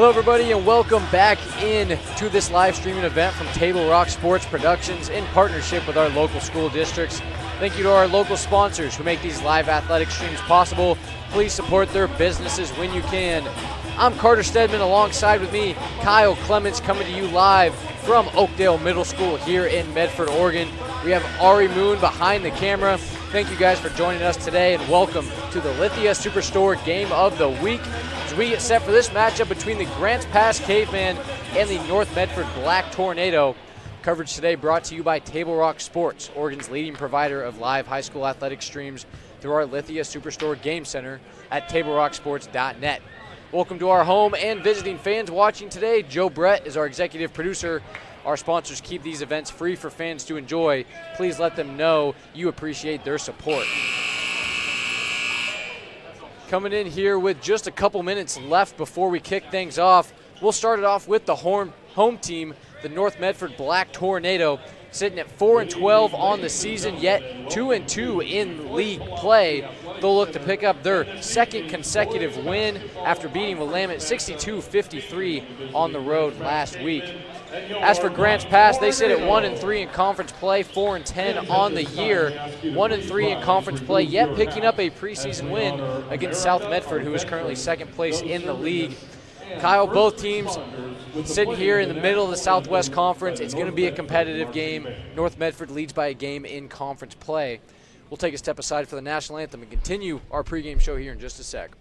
Hello everybody and welcome back in to this live streaming event from Table Rock Sports Productions in partnership with our local school districts. Thank you to our local sponsors who make these live athletic streams possible. Please support their businesses when you can. I'm Carter Stedman, alongside with me, Kyle Clements, coming to you live from Oakdale Middle School here in Medford, Oregon. We have Ari Moon behind the camera. Thank you guys for joining us today and welcome to the Lithia Superstore Game of the Week. As we get set for this matchup between the Grants Pass Caveman and the North Medford Black Tornado. Coverage today brought to you by Table Rock Sports, Oregon's leading provider of live high school athletic streams through our Lithia Superstore Game Center at TableRockSports.net. Welcome to our home and visiting fans watching today. Joe Brett is our executive producer. Our sponsors keep these events free for fans to enjoy. Please let them know you appreciate their support. Coming in here with just a couple minutes left before we kick things off, we'll start it off with the home team, the North Medford Black Tornado, sitting at 4-12 on the season, yet 2-2 in league play. They'll look to pick up their second consecutive win after beating Willamette 62-53 on the road last week. As for Grants Pass, they sit at 1-3 in conference play, 4-10 on the year, 1-3 in conference play, yet picking up a preseason win against South Medford, who is currently second place in the league. Kyle, both teams sitting here in the middle of the Southwest Conference. It's going to be a competitive game. North Medford leads by a game in conference play. We'll take a step aside for the national anthem and continue our pregame show here in just a sec.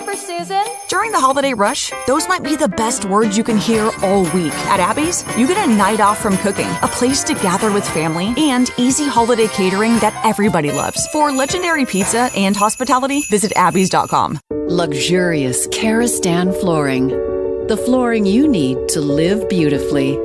For Susan. During the holiday rush, those might be the best words you can hear all week. At Abby's, you get a night off from cooking, a place to gather with family, and easy holiday catering that everybody loves. For legendary pizza and hospitality, visit abbys.com. Luxurious Karastan flooring. The flooring you need to live beautifully.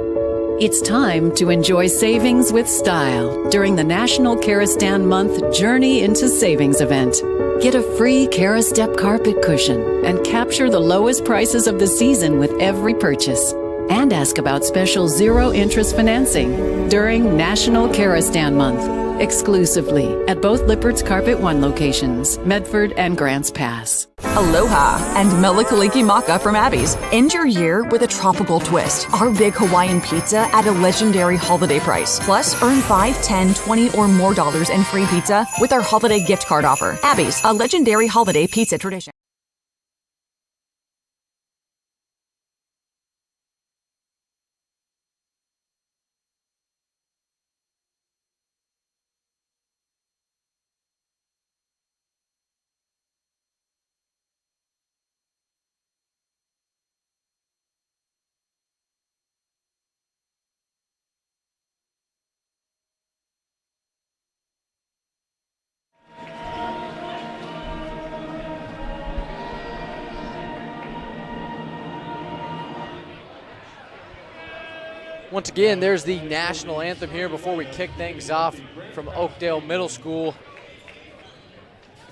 It's time to enjoy savings with style during the National Karastan Month Journey into Savings event. Get a free Karastep carpet cushion and capture the lowest prices of the season with every purchase. And ask about special zero-interest financing during National Karastan Month, exclusively at both Lippert's Carpet One locations, Medford and Grants Pass. Aloha and Melikaliki Maka from Abby's. End your year with a tropical twist. Our big Hawaiian pizza at a legendary holiday price. Plus, earn $5, $10, $20 or more in free pizza with our holiday gift card offer. Abby's, a legendary holiday pizza tradition. Once again, there's the national anthem here before we kick things off from Oakdale Middle School.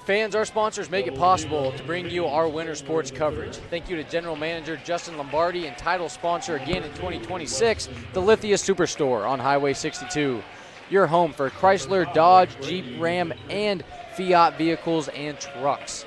Fans, our sponsors make it possible to bring you our winter sports coverage. Thank you to General Manager Justin Lombardi and title sponsor again in 2026, the Lithia Superstore on Highway 62. Your home for Chrysler, Dodge, Jeep, Ram, and Fiat vehicles and trucks.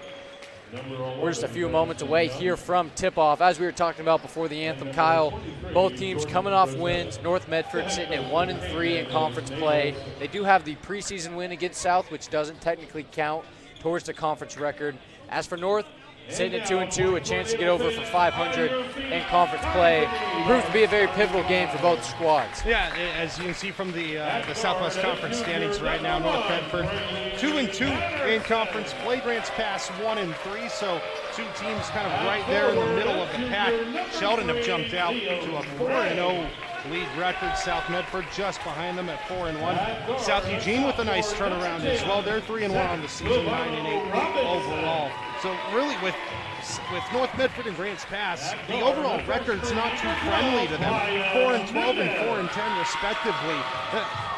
We're just a few moments away here from tip-off. As we were talking about before the anthem, Kyle, both teams coming off wins. North Medford sitting at 1-3 in conference play. They do have the preseason win against South, which doesn't technically count towards the conference record. As for North, sitting at 2-2, a chance to get over for 500 in conference play. Proved to be a very pivotal game for both squads. Yeah, as you can see from the Southwest Conference standings right now, North Medford 2-2 in conference play. Grants Pass 1-3, so two teams kind of right there in the middle of the pack. Sheldon have jumped out to a 4-0 lead record. South Medford just behind them at 4-1. South Eugene with a nice turnaround as well. They're 3-1 on the season, 9-8 overall. So really with North Medford and Grants Pass, the overall record's not too friendly to them. 4-12 and 4-10 respectively.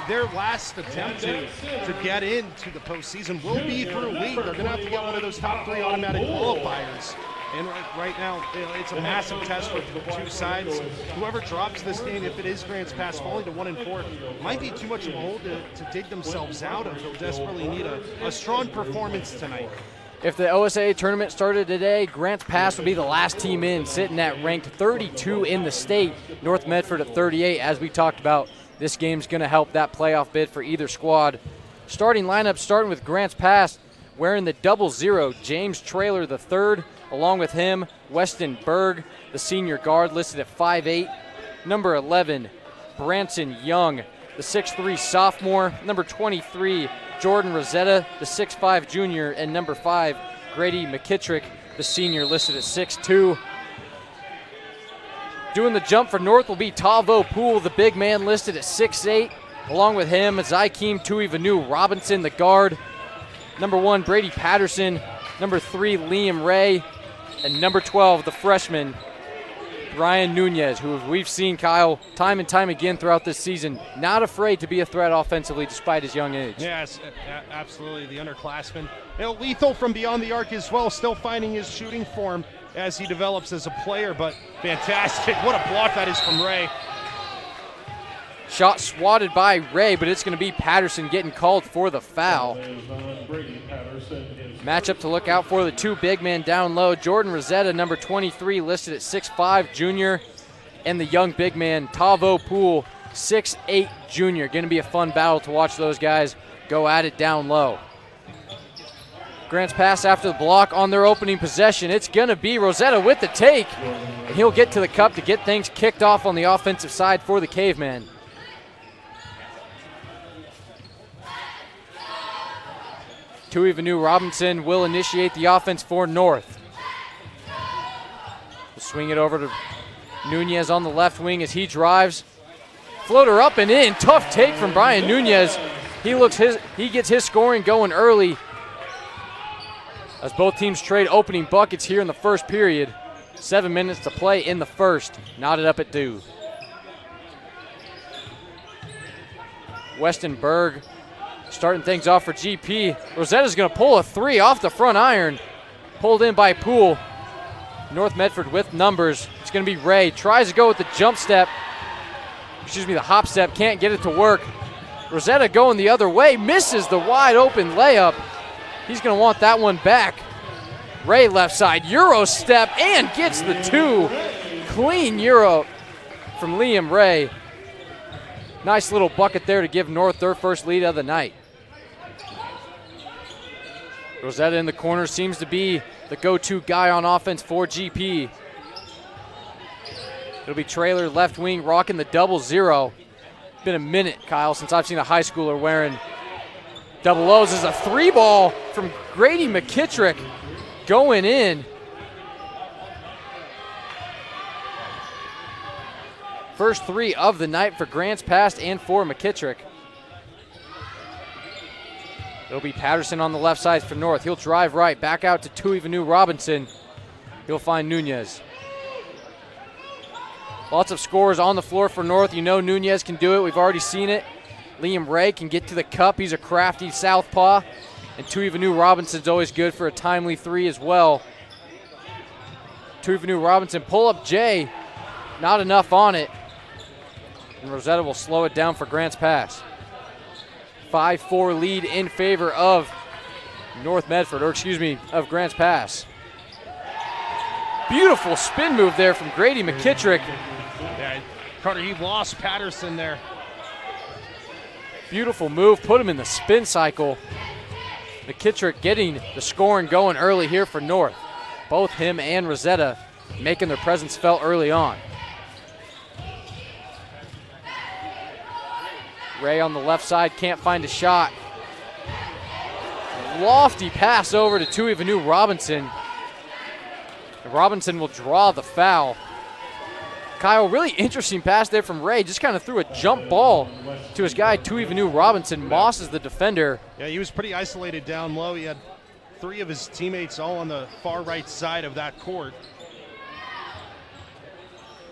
Their last attempt to get into the postseason will be through league. They're going to have to get one of those top three automatic qualifiers And right now, it's a massive test for the two sides. Whoever drops this game, if it is Grants Pass falling to 1-4, might be too much of a hole to dig themselves out of. They'll desperately need a strong performance tonight. If the OSA tournament started today, Grants Pass would be the last team in, sitting at ranked 32 in the state. North Medford at 38. As we talked about, this game's going to help that playoff bid for either squad. Starting lineup starting with Grants Pass, wearing the 00, James Traylor III. Along with him, Weston Berg, the senior guard, listed at 5'8". Number 11, Branson Young, the 6'3 sophomore. Number 23, Jordan Rosetta, the 6'5 junior. And number 5, Grady McKittrick, the senior, listed at 6'2". Doing the jump for North will be Tavo Poole, the big man, listed at 6'8". Along with him, Zykeem Tuivanu Robinson, the guard. Number 1, Brady Patterson. Number 3, Liam Ray. And number 12, the freshman, Brian Nunez, who we've seen, Kyle, time and time again throughout this season, not afraid to be a threat offensively despite his young age. Yes, absolutely, the underclassman. Lethal from beyond the arc as well, still finding his shooting form as he develops as a player, but fantastic. What a block that is from Ray. Shot swatted by Ray, but it's going to be Patterson getting called for the foul. Matchup to look out for, the two big men down low. Jordan Rosetta, number 23, listed at 6'5", junior. And the young big man, Tavo Poole, 6'8", junior. Going to be a fun battle to watch those guys go at it down low. Grants Pass after the block on their opening possession. It's going to be Rosetta with the take. And he'll get to the cup to get things kicked off on the offensive side for the Caveman. Tuivanu Robinson will initiate the offense for North. We'll swing it over to Nunez on the left wing as he drives. Floater up and in. Tough take from Brian Nunez. He gets his scoring going early as both teams trade opening buckets here in the first period. 7 minutes to play in the first. Knotted up at 2. Weston Berg starting things off for GP. Rosetta's going to pull a 3 off the front iron. Pulled in by Poole. North Medford with numbers. It's going to be Ray. Tries to go with the the hop step. Can't get it to work. Rosetta going the other way. Misses the wide open layup. He's going to want that one back. Ray left side. Euro step and gets the 2. Clean Euro from Liam Ray. Nice little bucket there to give North their first lead of the night. Rosetta in the corner seems to be the go-to guy on offense for GP. It'll be Traylor left wing rocking the 00. Been a minute, Kyle, since I've seen a high schooler wearing double O's. This is a 3-ball from Grady McKittrick going in. First 3 of the night for Grants Pass and for McKittrick. It'll be Patterson on the left side for North. He'll drive right, back out to Tuivanu Robinson. He'll find Nunez. Lots of scores on the floor for North. You know Nunez can do it. We've already seen it. Liam Ray can get to the cup. He's a crafty southpaw. And Tuivanu Robinson's always good for a timely 3 as well. Tuivanu Robinson, pull up J. Not enough on it. And Rosetta will slow it down for Grants Pass. 5-4 lead in favor of North Medford, of Grants Pass. Beautiful spin move there from Grady McKittrick. Yeah, Carter, he lost Patterson there. Beautiful move, put him in the spin cycle. McKittrick getting the scoring going early here for North. Both him and Rosetta making their presence felt early on. Ray on the left side can't find a shot. Lofty pass over to Tuivanu Robinson. And Robinson will draw the foul. Kyle, really interesting pass there from Ray. Just kind of threw a jump ball to his guy, Tuivanu Robinson. Moss is the defender. Yeah, he was pretty isolated down low. He had 3 of his teammates all on the far right side of that court.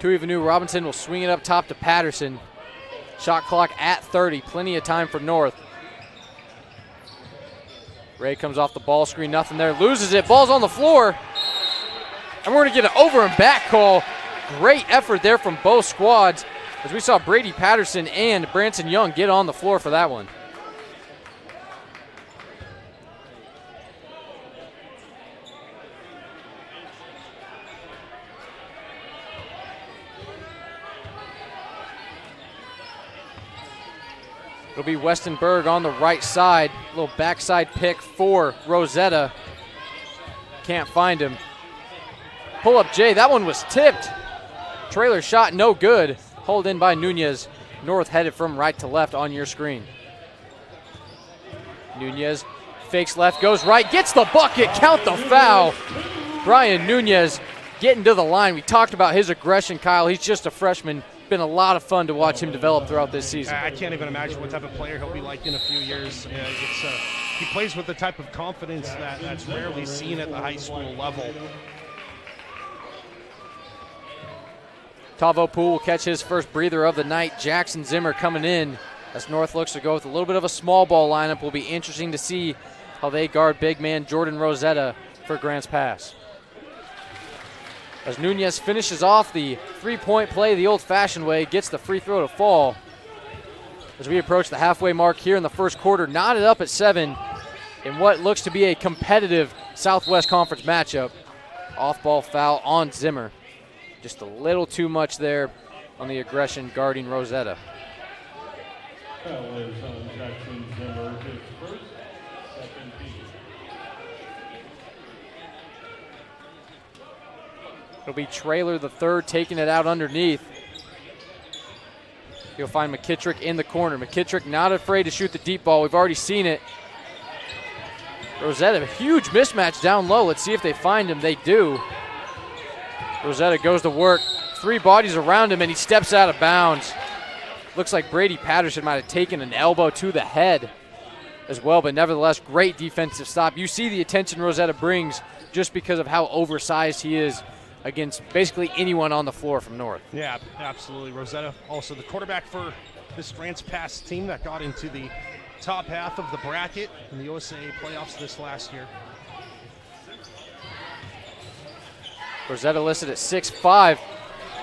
Tuivanu Robinson will swing it up top to Patterson. Shot clock at 30, plenty of time for North. Ray comes off the ball screen, nothing there, loses it, ball's on the floor. And we're going to get an over and back call. Great effort there from both squads as we saw Brady Patterson and Branson Young get on the floor for that one. It'll be Westenberg on the right side. A little backside pick for Rosetta. Can't find him. Pull up Jay, that one was tipped. Trailer shot, no good. Hold in by Nunez. North headed from right to left on your screen. Nunez fakes left, goes right, gets the bucket, count the foul. Brian Nunez getting to the line. We talked about his aggression, Kyle. He's just a freshman. Been a lot of fun to watch him develop throughout this season. I can't even imagine what type of player he'll be like in a few years. He plays with the type of confidence that's rarely seen at the high school level. Tavo Poole will catch his first breather of the night. Jackson Zimmer coming in as North looks to go with a little bit of a small ball lineup. Will be interesting to see how they guard big man Jordan Rosetta for Grants Pass. As Nunez finishes off the three-point play the old-fashioned way, gets the free throw to fall. As we approach the halfway mark here in the first quarter, knotted up at 7 in what looks to be a competitive Southwest Conference matchup. Off-ball foul on Zimmer. Just a little too much there on the aggression guarding Rosetta. Foul is on Jackson Zimmer, his first, second team. It'll be Trailer the third taking it out underneath. You'll find McKittrick in the corner. McKittrick not afraid to shoot the deep ball. We've already seen it. Rosetta, a huge mismatch down low. Let's see if they find him. They do. Rosetta goes to work. 3 bodies around him, and he steps out of bounds. Looks like Brady Patterson might have taken an elbow to the head as well, but nevertheless, great defensive stop. You see the attention Rosetta brings just because of how oversized he is against basically anyone on the floor from North. Yeah, absolutely. Rosetta, also the quarterback for this Grants Pass team that got into the top half of the bracket in the OSAA playoffs this last year. Rosetta listed at 6'5".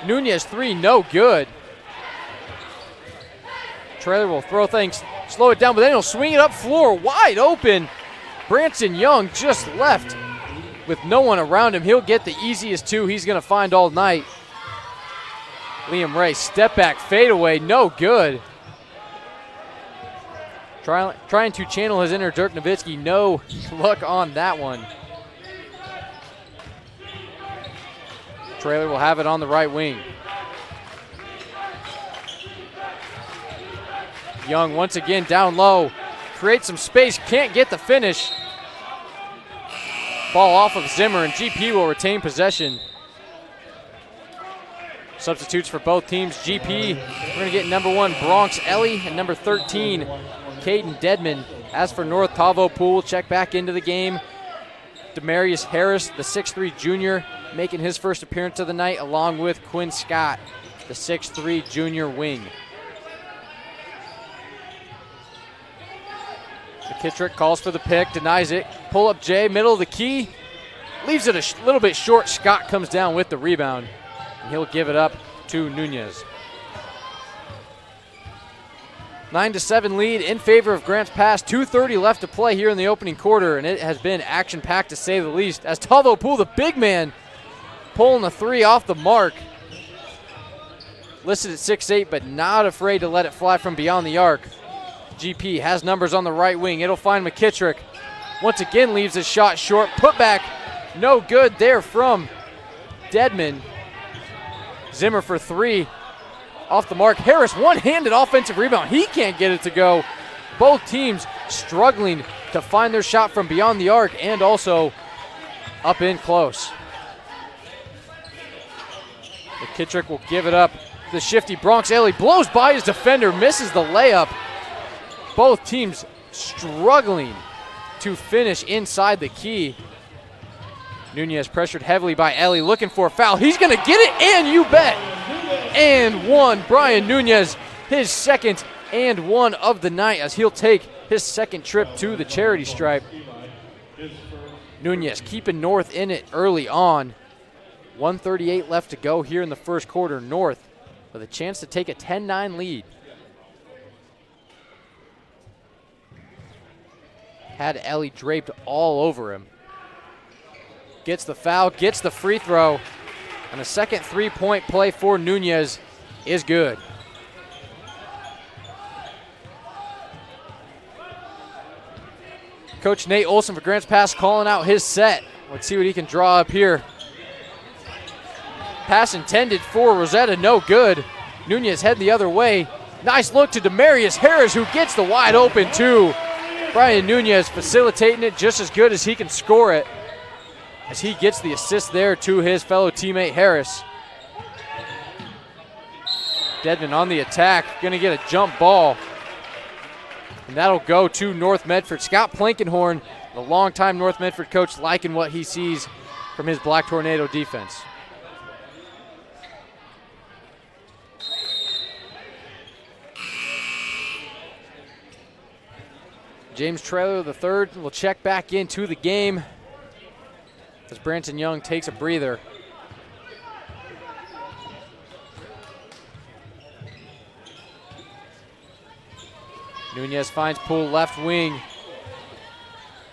Nunez 3, no good. Trailer will throw things, slow it down, but then he'll swing it up floor, wide open. Branson Young just left with no one around him. He'll get the easiest 2 he's going to find all night. Liam Ray, step back, fade away, no good. Trying to channel his inner Dirk Nowitzki, no luck on that one. Trailer will have it on the right wing. Young once again down low, creates some space, can't get the finish. Ball off of Zimmer, and GP will retain possession. Substitutes for both teams. GP, we're going to get number 1, Bronx Ellie, and number 13, Caden Dedman. As for North, Tavo Poole check back into the game. Demarius Harris, the 6'3 junior, making his first appearance of the night, along with Quinn Scott, the 6'3 junior wing. McKittrick calls for the pick, denies it. Pull up Jay, middle of the key. Leaves it a little bit short. Scott comes down with the rebound, and he'll give it up to Nunez. 9-7 lead in favor of Grants Pass. 2:30 left to play here in the opening quarter, and it has been action-packed to say the least. As Tavo Poole, the big man, pulling a 3 off the mark. Listed at 6'8", but not afraid to let it fly from beyond the arc. GP has numbers on the right wing. It'll find McKittrick. Once again leaves his shot short. Put back, no good there from Dedman. Zimmer for 3. Off the mark. Harris, one-handed offensive rebound. He can't get it to go. Both teams struggling to find their shot from beyond the arc and also up in close. McKittrick will give it up. The shifty Bronx Ellie blows by his defender, misses the layup. Both teams struggling to finish inside the key. Nunez pressured heavily by Ellie, looking for a foul. He's going to get it, and you bet. And 1. Brian Nunez, his second and 1 of the night, as he'll take his second trip to the charity stripe. Nunez keeping North in it early on. 1:38 left to go here in the first quarter. North with a chance to take a 10-9 lead. Had Ellie draped all over him. Gets the foul, gets the free throw, and a second three-point play for Nunez is good. Coach Nate Olson for Grants Pass calling out his set. Let's see what he can draw up here. Pass intended for Rosetta, no good. Nunez heading the other way. Nice look to Demarius Harris, who gets the wide open two. Brian Nunez facilitating it just as good as he can score it, as he gets the assist there to his fellow teammate Harris. Dedman on the attack, gonna get a jump ball. And that'll go to North Medford. Scott Plankenhorn, the longtime North Medford coach, liking what he sees from his Black Tornado defense. James Traylor III will check back into the game as Branson Young takes a breather. Nunez finds Poole left wing.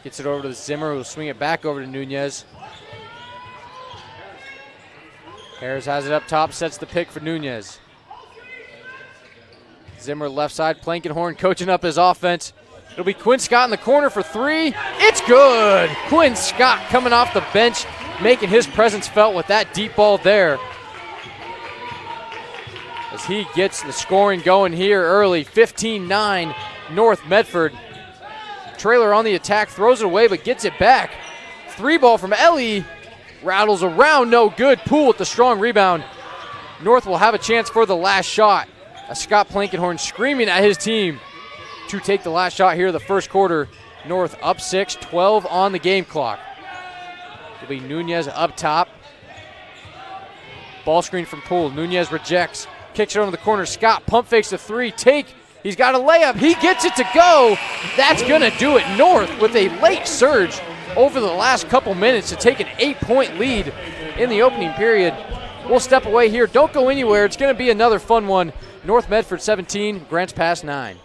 Gets it over to Zimmer, who will swing it back over to Nunez. Harris has it up top, sets the pick for Nunez. Zimmer left side, Plankenhorn coaching up his offense. It'll be Quinn Scott in the corner for three. It's good! Quinn Scott coming off the bench, making his presence felt with that deep ball there. As he gets the scoring going here early, 15-9 North Medford. Trailer on the attack, throws it away but gets it back. Three ball from Ellie, rattles around, no good. Poole with the strong rebound. North will have a chance for the last shot. Scott Plankenhorn screaming at his team to take the last shot here of the first quarter. North up 6, 12 on the game clock. It'll be Nunez up top. Ball screen from Poole, Nunez rejects. Kicks it over the corner. Scott pump fakes the three. He's got a layup. He gets it to go. That's going to do it. North with a late surge over the last couple minutes to take an 8-point lead in the opening period. We'll step away here. Don't go anywhere. It's going to be another fun one. North Medford 17, Grants Pass 9.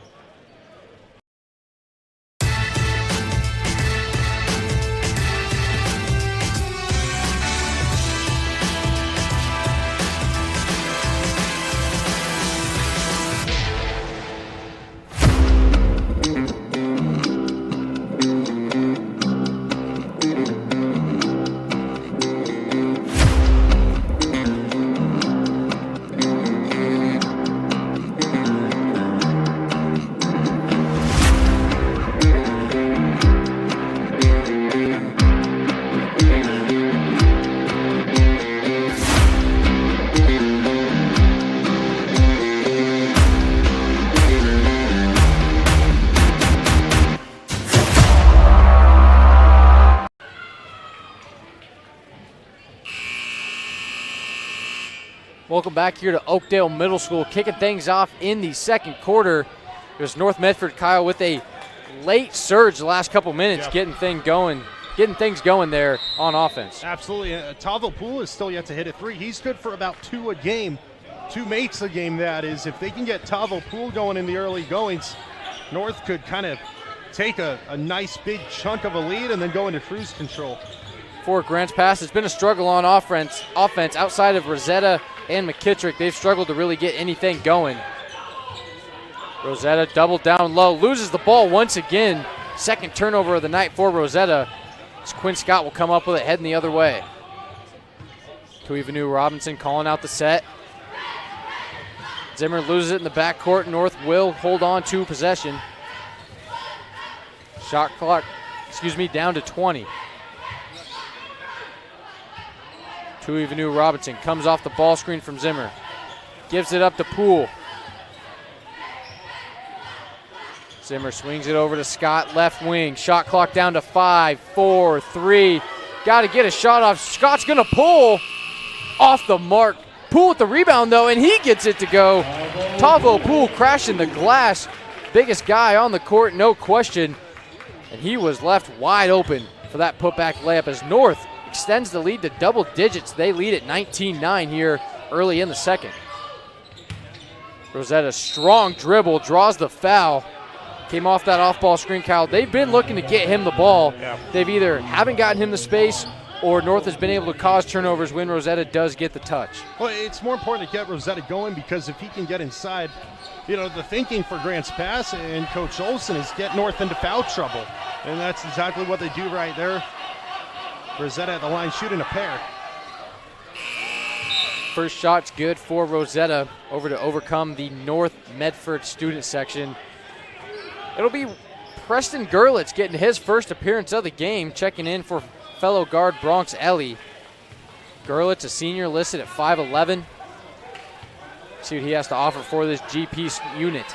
Welcome back here to Oakdale Middle School, kicking things off in the second quarter. There's North Medford, Kyle, with a late surge the last couple minutes, getting things going there on offense. Absolutely. Tavo Poole is still yet to hit a three. He's good for about two a game, two makes a game, that is. If they can get Tavo Poole going in the early goings, North could kind of take a nice big chunk of a lead and then go into cruise control. For Grants Pass, it's been a struggle on offense outside of Rosetta and McKittrick. They've struggled to really get anything going. Rosetta doubled down low, loses the ball once again. Second turnover of the night for Rosetta. As Quinn Scott will come up with it heading the other way. Tuivanu Robinson calling out the set. Zimmer loses it in the backcourt. North will hold on to possession. Shot clock, down to 20. Tuivanu Robinson comes off the ball screen from Zimmer. Gives it up to Poole. Zimmer swings it over to Scott, left wing. Shot clock down to 5, 4, 3. Got to get a shot off. Scott's going to pull off the mark. Poole with the rebound, though, and he gets it to go. Tavo Poole crashing the glass. Biggest guy on the court, no question. And he was left wide open for that putback layup as North extends the lead to double digits. They lead at 19-9 here early in the second. Rosetta, strong dribble, draws the foul. Came off that off-ball screen, Kyle. They've been looking to get him the ball. Yeah. They've either haven't gotten him the space or North has been able to cause turnovers when Rosetta does get the touch. Well, it's more important to get Rosetta going because if he can get inside, you know, the thinking for Grants Pass and Coach Olson is get North into foul trouble. And that's exactly what they do right there. Rosetta at the line shooting a pair. First shot's good for Rosetta over to overcome the North Medford student section. It'll be Preston Gerlitz getting his first appearance of the game, checking in for fellow guard Bronx Ellie. Gerlitz, a senior, listed at 5'11". See what he has to offer for this GP unit.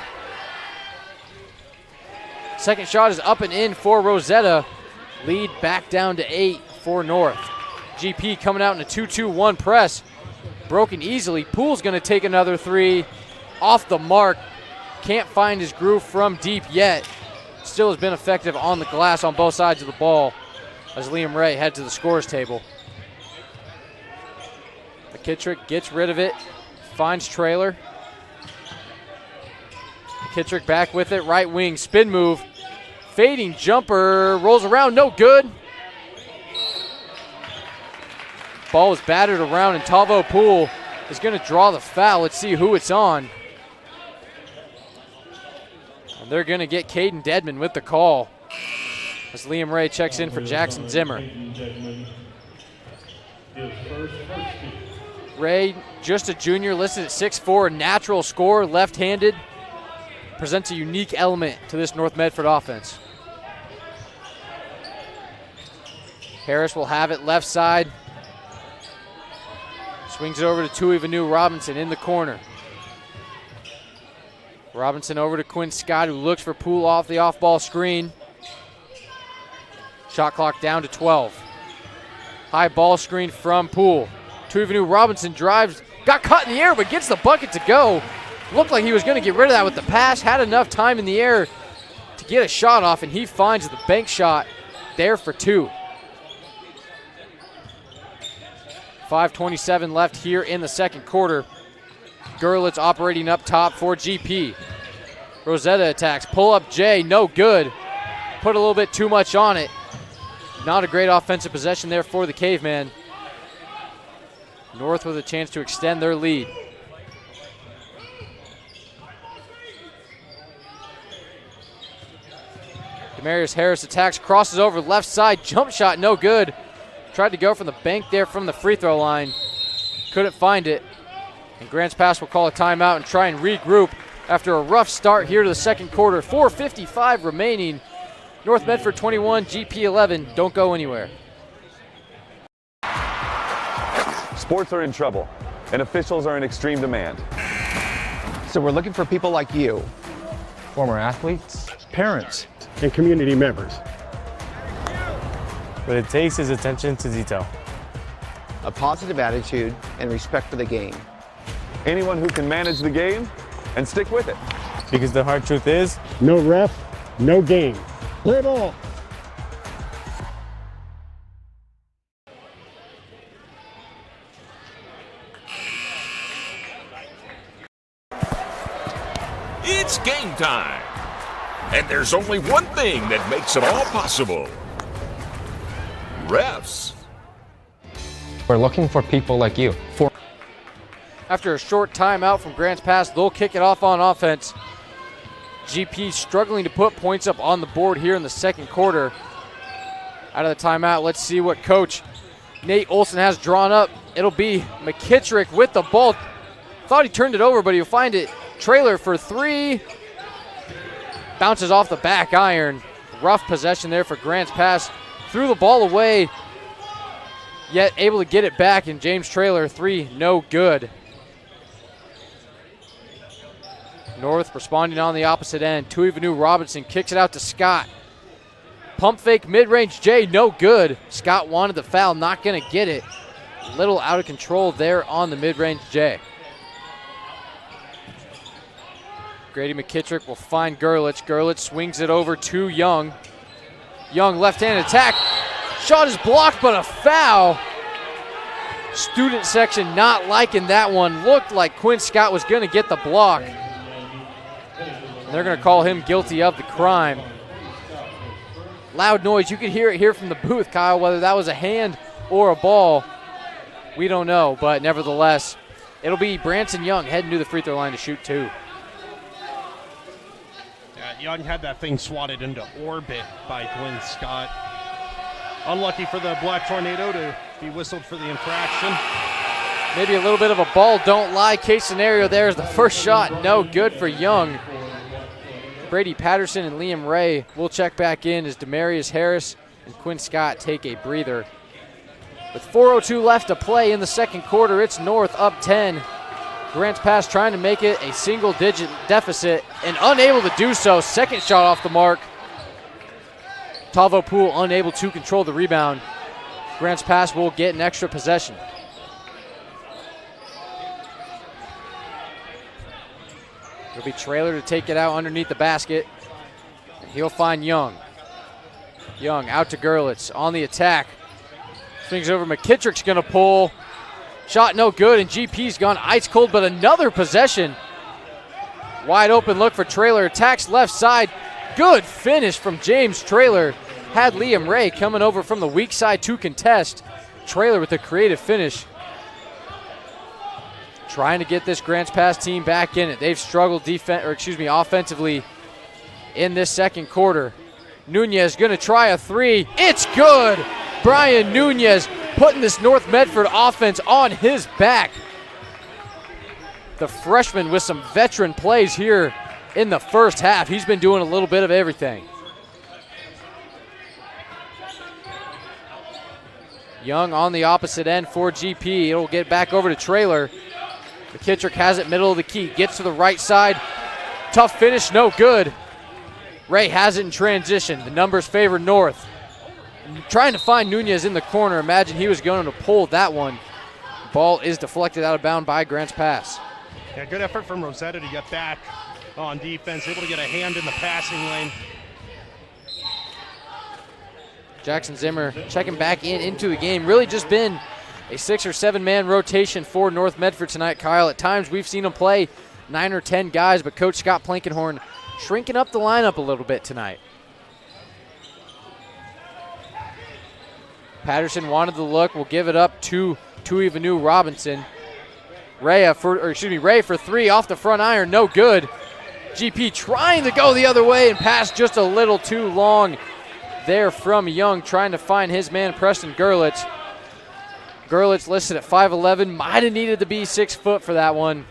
Second shot is up and in for Rosetta. Lead back down to 8 for North. GP coming out in a 2-2-1 press. Broken easily. Poole's going to take another three. Off the mark. Can't find his groove from deep yet. Still has been effective on the glass on both sides of the ball as Liam Ray heads to the scorer's table. McKittrick gets rid of it. Finds Trailer. McKittrick back with it. Right wing spin move. Fading jumper. Rolls around. No good. Ball was battered around, and Tavo Poole is going to draw the foul. Let's see who it's on. And they're going to get Caden Dedman with the call as Liam Ray checks in for Jackson Zimmer. Ray, just a junior, listed at 6'4", natural scorer, left-handed. Presents a unique element to this North Medford offense. Harris will have it left side. Swings it over to Tui Vanu Robinson in the corner. Robinson over to Quinn Scott, who looks for Poole off the off-ball screen. Shot clock down to 12. High ball screen from Poole. Tui Vanu Robinson drives, got caught in the air, but gets the bucket to go. Looked like he was going to get rid of that with the pass, had enough time in the air to get a shot off, and he finds the bank shot there for two. 5:27 left here in the second quarter. Gerlitz operating up top for GP. Rosetta attacks, pull up Jay, no good. Put a little bit too much on it. Not a great offensive possession there for the Caveman. North with a chance to extend their lead. Demarius Harris attacks, crosses over left side, jump shot, no good. Tried to go from the bank there from the free throw line. Couldn't find it. And Grants Pass will call a timeout and try and regroup after a rough start here to the second quarter. 4:55 remaining. North Medford 21, GP 11. Don't go anywhere. Sports are in trouble, and officials are in extreme demand. So we're looking for people like you. Former athletes, parents, and community members. What it takes is attention to detail, a positive attitude, and respect for the game. Anyone who can manage the game and stick with it. because the hard truth is, no ref, no game. Play ball. It's game time. And there's only one thing that makes it all possible. Refs. we're looking for people like you. After a short timeout from Grants Pass, they'll kick it off on offense. GP struggling to put points up on the board here in the second quarter. Out of the timeout, let's see what Coach Nate Olson has drawn up. It'll be McKittrick with the ball. Thought he turned it over, but he'll find it. Trailer for three. Bounces off the back iron. Rough possession there for Grants Pass. Threw the ball away, yet able to get it back, and James Trailer, three, no good. North responding on the opposite end. Tui Vanu Robinson kicks it out to Scott. Pump fake mid-range J, no good. Scott wanted the foul, not going to get it. Little out of control there on the mid-range J. Grady McKittrick will find Gerlitz. Gerlitz swings it over to Young. Young left-hand attack. Shot is blocked, but a foul. Student section not liking that one. Looked like Quinn Scott was going to get the block. They're going to call him guilty of the crime. Loud noise. You could hear it here from the booth, Kyle, whether that was a hand or a ball. We don't know, but nevertheless, it'll be Branson Young heading to the free throw line to shoot two. Young had that thing swatted into orbit by Quinn Scott. Unlucky for the Black Tornado to be whistled for the infraction. Maybe a little bit of a ball don't lie case scenario there is the first shot. No good for Young. Brady Patterson and Liam Ray will check back in as Demarius Harris and Quinn Scott take a breather. With 4:02 left to play in the second quarter, it's North up 10. Grants Pass trying to make it a single-digit deficit and unable to do so. Second shot off the mark. Tavo Poole unable to control the rebound. Grants Pass will get an extra possession. It'll be Trailer to take it out underneath the basket. And he'll find Young. Young out to Gerlitz on the attack. Swings over, McKittrick's gonna pull. Shot no good, and GP's gone ice cold, but another possession. Wide open look for Trailer, attacks left side. Good finish from James Trailer. Had Liam Ray coming over from the weak side to contest. Trailer with a creative finish. Trying to get this Grants Pass team back in it. They've struggled offensively in this second quarter. Nunez gonna try a three. It's good. Brian Nunez putting this North Medford offense on his back. The freshman with some veteran plays here in the first half. He's been doing a little bit of everything. Young on the opposite end for GP. It'll get back over to Trailer. McKittrick has it middle of the key. Gets to the right side. Tough finish, no good. Ray has it in transition. The numbers favor North. Trying to find Nunez in the corner. Imagine he was going to pull that one. Ball is deflected out of bounds by Grants Pass. Yeah, good effort from Rosetta to get back on defense. Able to get a hand in the passing lane. Jackson Zimmer checking back into the game. Really just been a 6 or 7 man rotation for North Medford tonight, Kyle. At times we've seen them play 9 or 10 guys, but Coach Scott Plankenhorn shrinking up the lineup a little bit tonight. Patterson wanted the look. Will give it up to Tuivanu Robinson. Ray for three off the front iron. No good. GP trying to go the other way and pass just a little too long there from Young, trying to find his man Preston Gerlitz. Gerlitz listed at 5'11". Might have needed to be 6 foot for that one.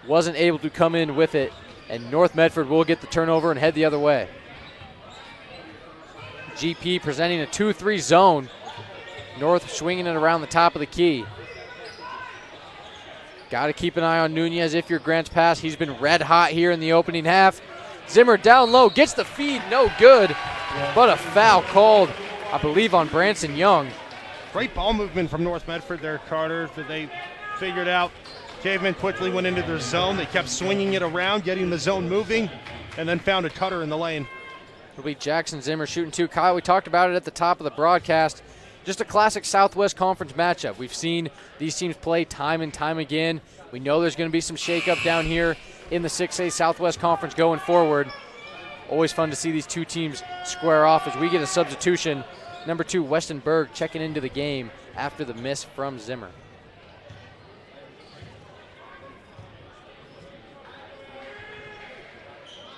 Wasn't able to come in with it. And North Medford will get the turnover and head the other way. GP presenting a 2-3 zone. North swinging it around the top of the key. Got to keep an eye on Nunez if you're Grants Pass. He's been red hot here in the opening half. Zimmer down low, gets the feed, no good. But a foul called, I believe, on Branson Young. Great ball movement from North Medford there, Carter, that they figured out. Cavemen quickly went into their zone. They kept swinging it around, getting the zone moving, and then found a cutter in the lane. It'll be Jackson Zimmer shooting two. Kyle, we talked about it at the top of the broadcast. Just a classic Southwest Conference matchup. We've seen these teams play time and time again. We know there's going to be some shakeup down here in the 6A Southwest Conference going forward. Always fun to see these two teams square off as we get a substitution. Number 2, Weston Berg checking into the game after the miss from Zimmer.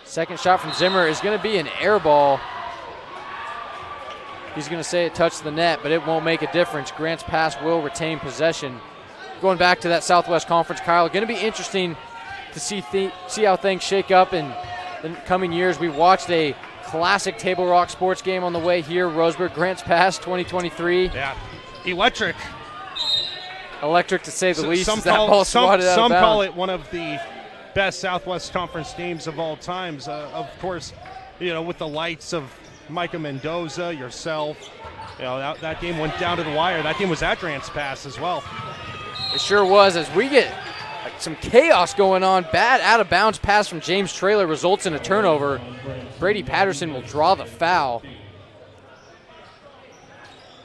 Second shot from Zimmer is going to be an air ball. He's going to say it touched the net, but it won't make a difference. Grants Pass will retain possession. Going back to that Southwest Conference, Kyle, going to be interesting to see how things shake up in the coming years. We watched a classic Table Rock sports game on the way here. Roseburg, Grants Pass 2023. Yeah, electric. Electric to say the least. Some call it one of the best Southwest Conference games of all times. Of course, with the lights of Micah Mendoza, yourself. That game went down to the wire. That game was at Grants Pass as well. It sure was, as we get some chaos going on. Bad out-of-bounds pass from James Trailer results in a turnover. Brady Patterson will draw the foul.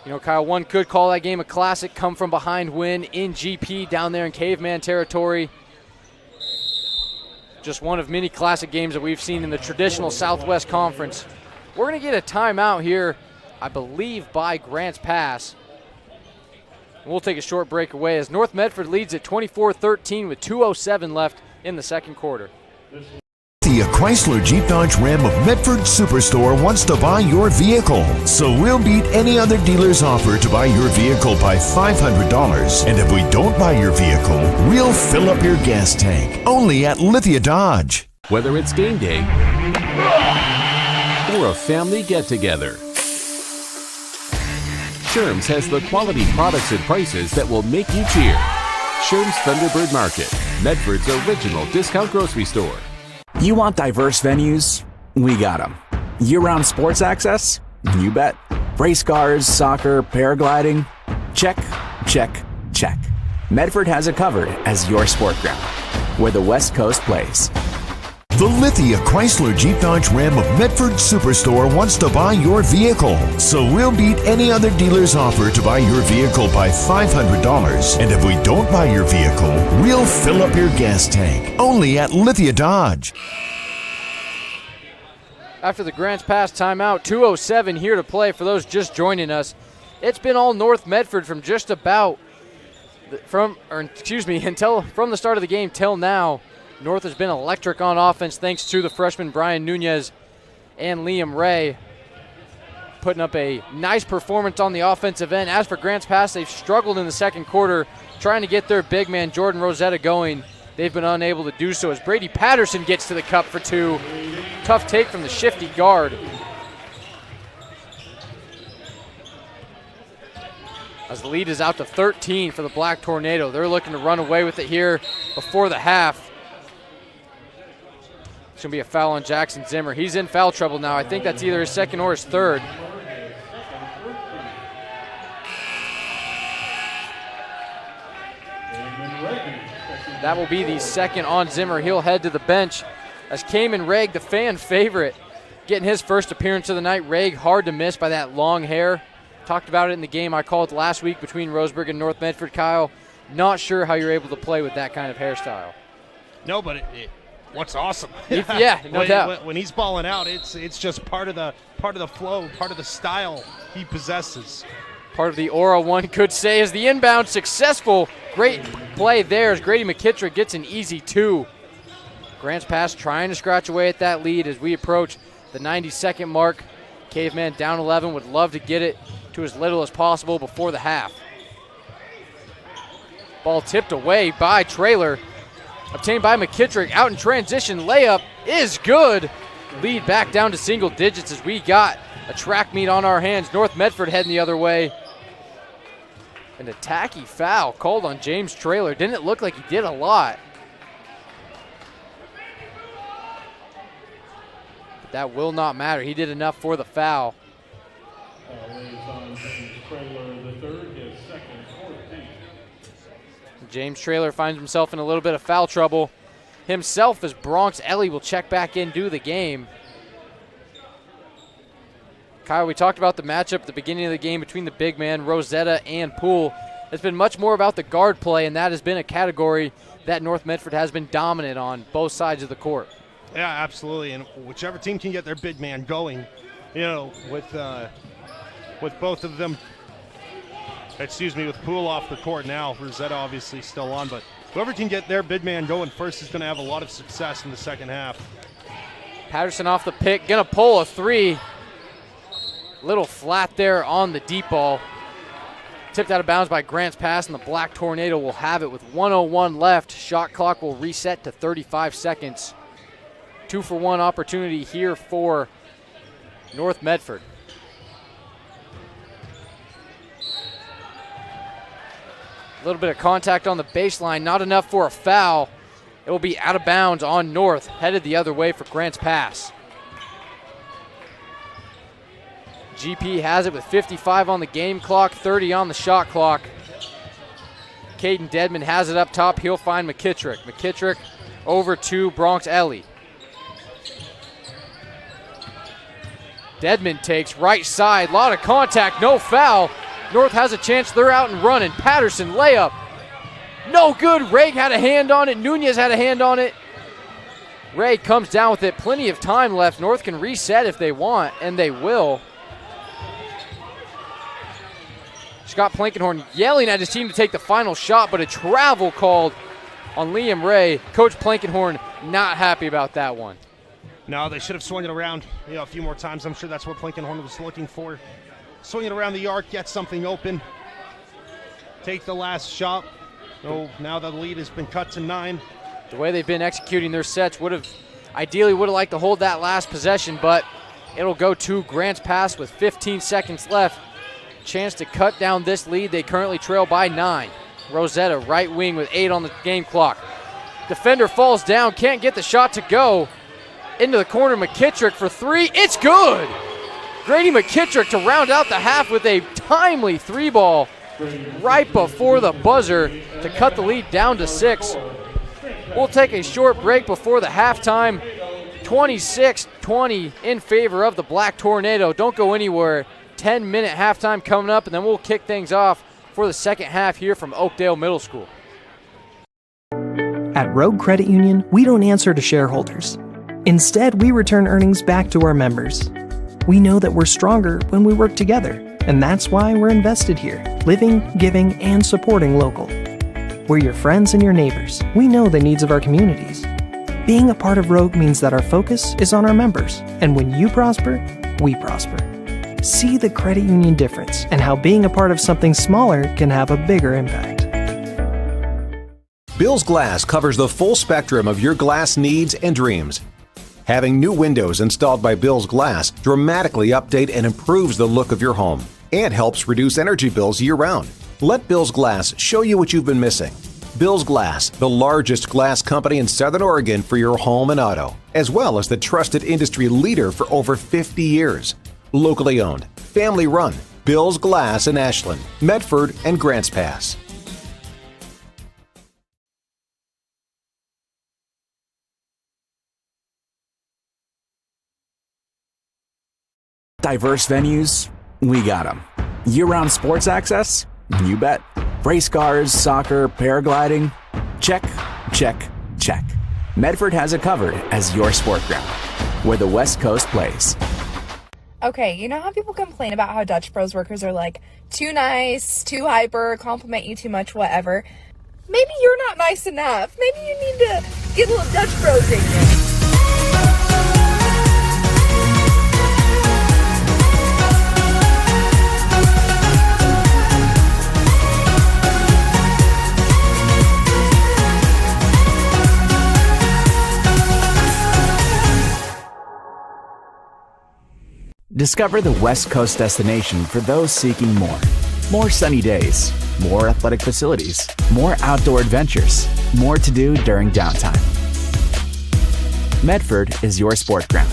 You know, Kyle, one could call that game a classic come from behind win in GP down there in caveman territory. Just one of many classic games that we've seen in the traditional Southwest Conference. We're going to get a timeout here, I believe, by Grants Pass. We'll take a short break away as North Medford leads at 24-13 with 2:07 left in the second quarter. The Chrysler Jeep Dodge Ram of Medford Superstore wants to buy your vehicle. So we'll beat any other dealer's offer to buy your vehicle by $500. And if we don't buy your vehicle, we'll fill up your gas tank. Only at Lithia Dodge. Whether it's game day or a family get-together, Sherm's has the quality products and prices that will make you cheer. Sherm's Thunderbird Market, Medford's original discount grocery store. You want diverse venues? We got them. Year-round sports access? You bet. Race cars, soccer, paragliding? Check, check, check. Medford has it covered as your sport ground, where the West Coast plays. The Lithia Chrysler Jeep Dodge Ram of Medford Superstore wants to buy your vehicle. So we'll beat any other dealer's offer to buy your vehicle by $500. And if we don't buy your vehicle, we'll fill up your gas tank. Only at Lithia Dodge. After the Grants Pass timeout, 2:07 here to play for those just joining us. It's been all North Medford from just about from the start of the game till now. North has been electric on offense thanks to the freshmen Brian Nunez and Liam Ray putting up a nice performance on the offensive end. As for Grants Pass, they've struggled in the second quarter trying to get their big man Jordan Rosetta going. They've been unable to do so as Brady Patterson gets to the cup for two. Tough take from the shifty guard. As the lead is out to 13 for the Black Tornado. They're looking to run away with it here before the half. It's going to be a foul on Jackson Zimmer. He's in foul trouble now. I think that's either his second or his third. That will be the second on Zimmer. He'll head to the bench as Cayman Reg, the fan favorite, getting his first appearance of the night. Reg hard to miss by that long hair. Talked about it in the game I called last week between Roseburg and North Medford. Kyle, not sure how you're able to play with that kind of hairstyle. No, but what's awesome? Yeah, no doubt. When he's balling out, it's just part of the flow, part of the style he possesses. Part of the aura, one could say, is the inbound successful. Great play there as Grady McKittrick gets an easy two. Grants Pass trying to scratch away at that lead as we approach the 90-second mark. Caveman down 11, would love to get it to as little as possible before the half. Ball tipped away by Traylor. Obtained by McKittrick, out in transition, layup is good. Lead back down to single digits as we got a track meet on our hands. North Medford heading the other way. An tacky foul called on James Traylor. Didn't look like he did a lot. But that will not matter. He did enough for the foul. James Traylor finds himself in a little bit of foul trouble himself as Bronx Ellie will check back in, do the game. Kyle, we talked about the matchup at the beginning of the game between the big man, Rosetta, and Poole. It's been much more about the guard play, and that has been a category that North Medford has been dominant on both sides of the court. Yeah, absolutely, and whichever team can get their big man going, with both of them, with Poole off the court now, Rosetta obviously still on, but whoever can get their big man going first is going to have a lot of success in the second half. Patterson off the pick, going to pull a three. Little flat there on the deep ball. Tipped out of bounds by Grants Pass, and the Black Tornado will have it with 1:01 left. Shot clock will reset to 35 seconds. 2-for-1 opportunity here for North Medford. A little bit of contact on the baseline, not enough for a foul. It will be out of bounds on North, headed the other way for Grants Pass. GP has it with 55 on the game clock, 30 on the shot clock. Caden Dedman has it up top. He'll find McKittrick. McKittrick over to Bronx Ellie. Dedman takes right side. A lot of contact, no foul. North has a chance. They're out and running. Patterson, layup. No good. Ray had a hand on it. Nunez had a hand on it. Ray comes down with it. Plenty of time left. North can reset if they want, and they will. Scott Plankenhorn yelling at his team to take the final shot, but a travel called on Liam Ray. Coach Plankenhorn not happy about that one. No, they should have swung it around a few more times. I'm sure that's what Plankenhorn was looking for. Swing it around the arc, get something open. Take the last shot. Oh, now the lead has been cut to 9. The way they've been executing their sets ideally would have liked to hold that last possession, but it'll go to Grants Pass with 15 seconds left. Chance to cut down this lead. They currently trail by 9. Rosetta, right wing with 8 on the game clock. Defender falls down, can't get the shot to go. Into the corner, McKittrick for 3. It's good! Grady McKittrick to round out the half with a timely 3-ball right before the buzzer to cut the lead down to 6. We'll take a short break before the halftime. 26-20 in favor of the Black Tornado. Don't go anywhere. 10-minute halftime coming up, and then we'll kick things off for the second half here from Oakdale Middle School. At Rogue Credit Union, we don't answer to shareholders. Instead, we return earnings back to our members. We know that we're stronger when we work together, and that's why we're invested here, living, giving, and supporting local. We're your friends and your neighbors. We know the needs of our communities. Being a part of Rogue means that our focus is on our members, and when you prosper, we prosper. See the credit union difference and how being a part of something smaller can have a bigger impact. Bill's Glass covers the full spectrum of your glass needs and dreams. Having new windows installed by Bill's Glass dramatically update and improves the look of your home and helps reduce energy bills year-round. Let Bill's Glass show you what you've been missing. Bill's Glass, the largest glass company in Southern Oregon for your home and auto, as well as the trusted industry leader for over 50 years. Locally owned, family run, Bill's Glass in Ashland, Medford, and Grants Pass. Diverse venues? We got them. Year-round sports access? You bet. Race cars, soccer, paragliding? Check, check, check. Medford has it covered as your sport ground, where the West Coast plays. Okay, you know how people complain about how Dutch Bros workers are like too nice, too hyper, compliment you too much, whatever? Maybe you're not nice enough. Maybe you need to get a little Dutch Bros in you. Discover the West Coast destination for those seeking more. More sunny days, more athletic facilities, more outdoor adventures, more to do during downtime. Medford is your sport ground,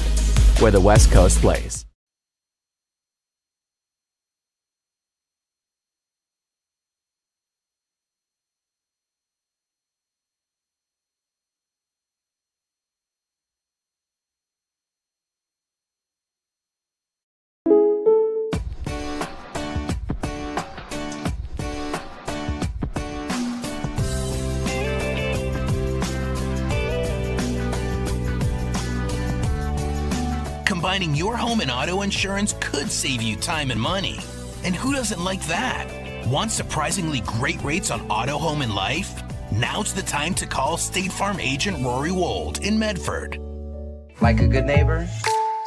where the West Coast plays. Combining your home and auto insurance could save you time and money. And who doesn't like that? Want surprisingly great rates on auto, home, and life? Now's the time to call State Farm agent Rory Wold in Medford. Like a good neighbor,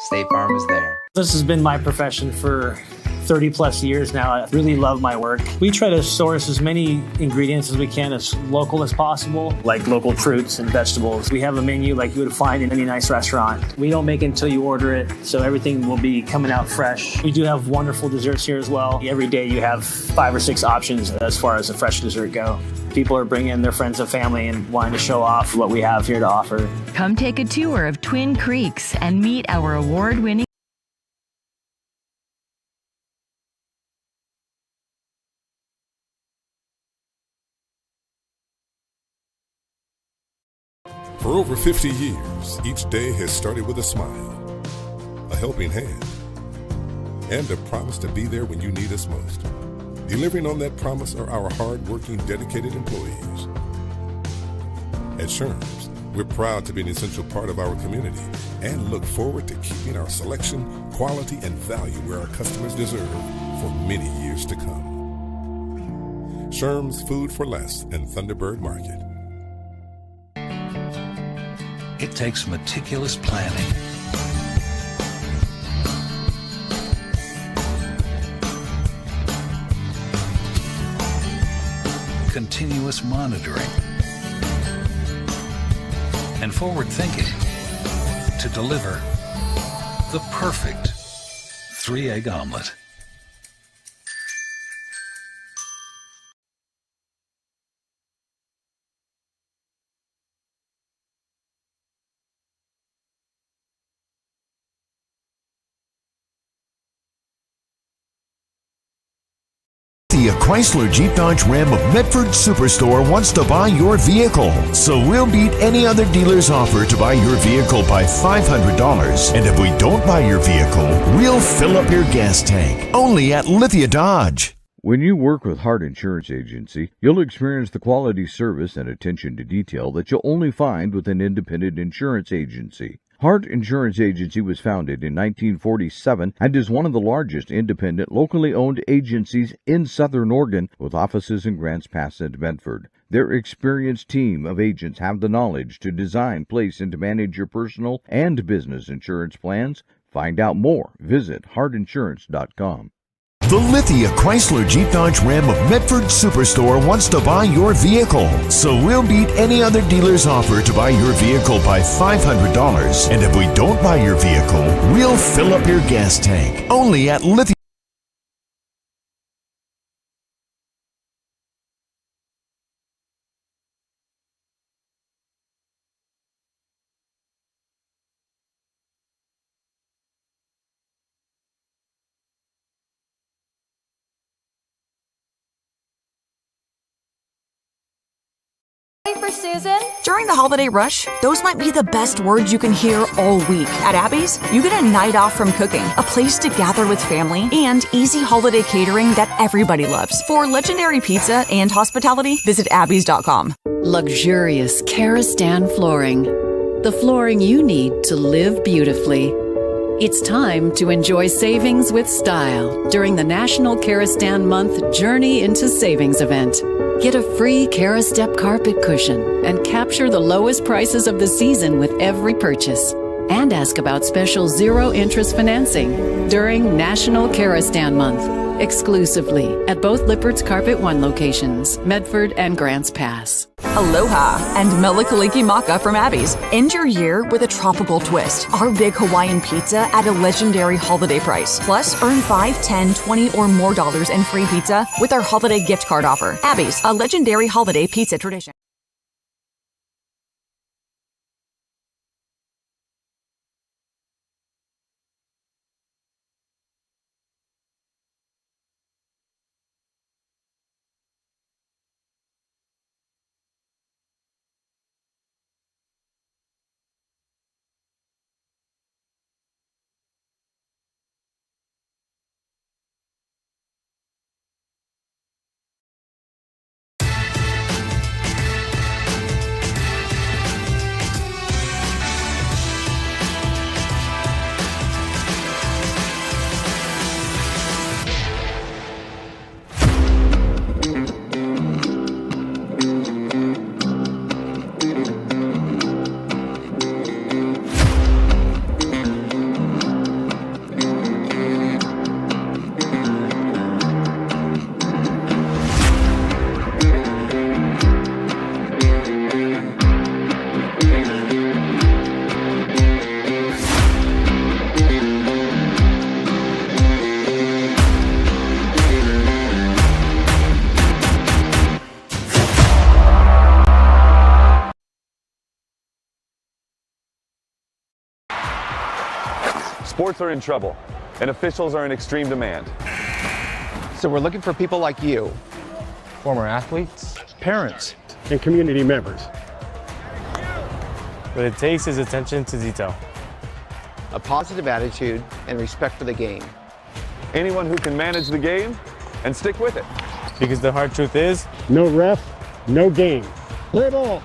State Farm is there. This has been my profession for 30 plus years now. I really love my work. We try to source as many ingredients as we can as local as possible, like local fruits and vegetables. We have a menu like you would find in any nice restaurant. We don't make it until you order it, so everything will be coming out fresh. We do have wonderful desserts here as well. Every day you have 5 or 6 options as far as a fresh dessert go. People are bringing their friends and family and wanting to show off what we have here to offer. Come take a tour of Twin Creeks and meet our award-winning For over 50 years, each day has started with a smile, a helping hand, and a promise to be there when you need us most. Delivering on that promise are our hard-working, dedicated employees. At Sherms, we're proud to be an essential part of our community and look forward to keeping our selection, quality, and value where our customers deserve for many years to come. Sherms Food for Less and Thunderbird Market. It takes meticulous planning, continuous monitoring, and forward thinking to deliver the perfect 3-egg omelet. The Chrysler Jeep Dodge Ram of Medford Superstore wants to buy your vehicle. So we'll beat any other dealer's offer to buy your vehicle by $500. And if we don't buy your vehicle, we'll fill up your gas tank. Only at Lithia Dodge. When you work with Hart Insurance Agency, you'll experience the quality service and attention to detail that you'll only find with an independent insurance agency. Hart Insurance Agency was founded in 1947 and is one of the largest independent, locally owned agencies in Southern Oregon, with offices in Grants Pass and Medford. Their experienced team of agents have the knowledge to design, place, and to manage your personal and business insurance plans. Find out more. Visit hartinsurance.com. The Lithia Chrysler Jeep Dodge Ram of Medford Superstore wants to buy your vehicle. So we'll beat any other dealer's offer to buy your vehicle by $500. And if we don't buy your vehicle, we'll fill up your gas tank. Only at Lithia. For Susan? During the holiday rush, those might be the best words you can hear all week. At Abby's, you get a night off from cooking, a place to gather with family, and easy holiday catering that everybody loves. For legendary pizza and hospitality, visit abbys.com. Luxurious Karastan flooring. The flooring you need to live beautifully. It's time to enjoy savings with style during the National Karastan Month Journey into Savings event. Get a free Karastep carpet cushion and capture the lowest prices of the season with every purchase. And ask about special zero-interest financing during National Karastan Month, exclusively at both Lippert's Carpet One locations, Medford and Grants Pass. Aloha and Melikaliki Maka from Abby's. End your year with a tropical twist. Our big Hawaiian pizza at a legendary holiday price. Plus, earn $5, $10, $20 or more in free pizza with our holiday gift card offer. Abby's, a legendary holiday pizza tradition. Sports are in trouble, and officials are in extreme demand. So we're looking for people like you. Former athletes, parents, and community members. What it takes is attention to detail, a positive attitude, and respect for the game. Anyone who can manage the game and stick with it. Because the hard truth is, No ref, no game. Play ball.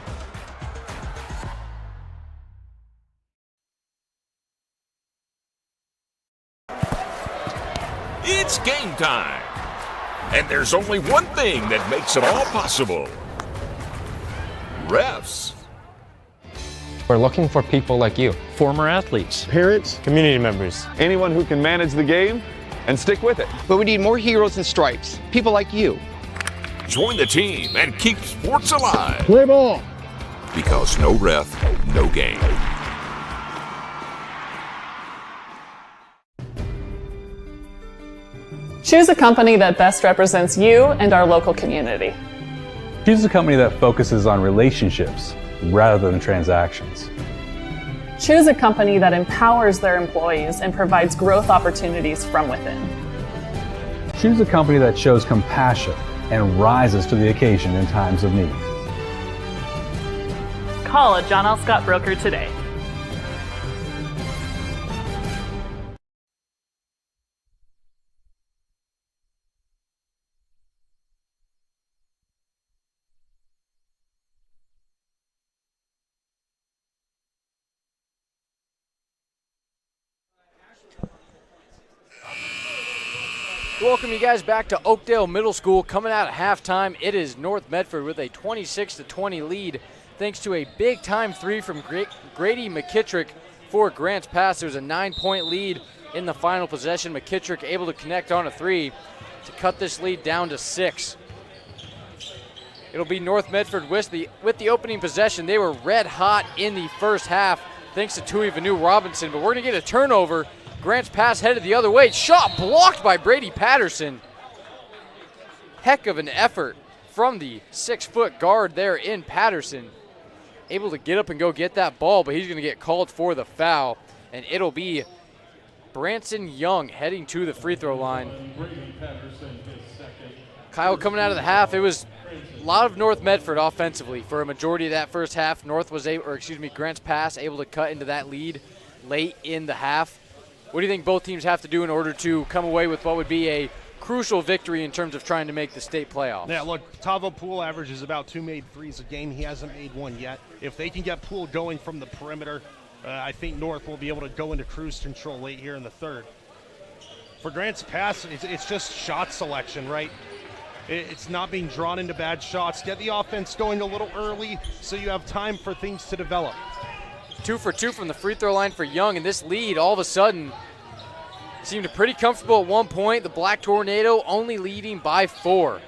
It's game time. And there's only one thing that makes it all possible. Refs. we're looking for people like you. Former athletes. Parents. Community members. Anyone who can manage the game and stick with it. But we need more heroes in stripes. People like you. Join the team and keep sports alive. Play ball. Because no ref, no game. Choose a company that best represents you and our local community. Choose a company that focuses on relationships rather than transactions. Choose a company that empowers their employees and provides growth opportunities from within. Choose a company that shows compassion and rises to the occasion in times of need. Call a John L. Scott broker today. Welcome you guys back to Oakdale Middle School. Coming out at halftime, it is North Medford with a 26-20 lead thanks to a big-time three from Grady McKittrick for Grants Pass. There's a 9-point lead in the final possession. McKittrick able to connect on a three to cut this lead down to 6. It'll be North Medford with the opening possession. They were red hot in the first half thanks to Tui Vanu Robinson, but we're going to get a turnover. Grants Pass headed the other way. Shot blocked by Brady Patterson. Heck of an effort from the 6-foot guard there in Patterson. Able to get up and go get that ball, but he's going to get called for the foul. And it'll be Branson Young heading to the free throw line. Kyle, coming out of the half, it was a lot of North Medford offensively for a majority of that first half. Grants Pass able to cut into that lead late in the half. What do you think both teams have to do in order to come away with what would be a crucial victory in terms of trying to make the state playoffs? Yeah, look, Tavo Poole averages about 2 made threes a game. He hasn't made one yet. If they can get Poole going from the perimeter, I think North will be able to go into cruise control late here in the third. For Grants Pass, it's just shot selection, right? It's not being drawn into bad shots. Get the offense going a little early so you have time for things to develop. 2 for 2 from the free throw line for Young, and this lead all of a sudden seemed pretty comfortable at one point. The Black Tornado only leading by 4.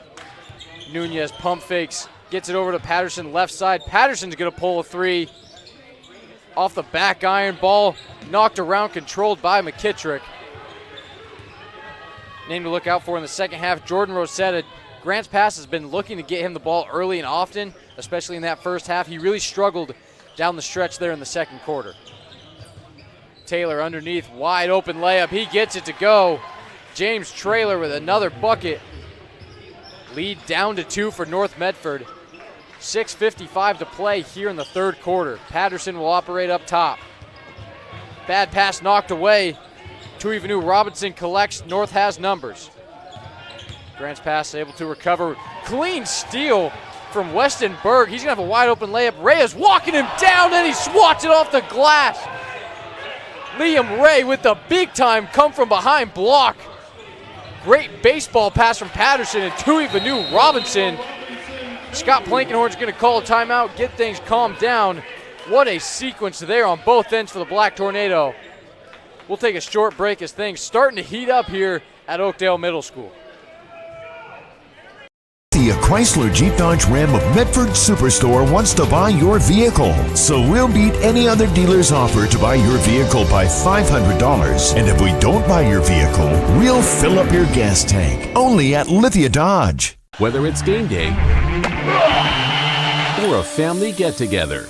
Nunez pump fakes, gets it over to Patterson left side. Patterson's going to pull a three off the back iron. Ball knocked around, controlled by McKittrick. Name to look out for in the second half, Jordan Rosetta. Grants Pass has been looking to get him the ball early and often, especially in that first half. He really struggled down the stretch there in the second quarter. Taylor underneath, wide open layup. He gets it to go. James Traylor with another bucket. Lead down to 2 for North Medford. 6:55 to play here in the third quarter. Patterson will operate up top. Bad pass knocked away. Tui Vanu Robinson collects. North has numbers. Grants Pass able to recover. Clean steal from Weston Berg. He's going to have a wide open layup. Reyes walking him down, and he swats it off the glass. Liam Ray with the big time come from behind block. Great baseball pass from Patterson and Tui Vanu Robinson. Scott Plankenhorn's going to call a timeout, get things calmed down. What a sequence there on both ends for the Black Tornado. We'll take a short break as things starting to heat up here at Oakdale Middle School. The Chrysler Jeep Dodge Ram of Medford Superstore wants to buy your vehicle. So we'll beat any other dealer's offer to buy your vehicle by $500. And if we don't buy your vehicle, we'll fill up your gas tank. Only at Lithia Dodge. Whether it's game day or a family get-together,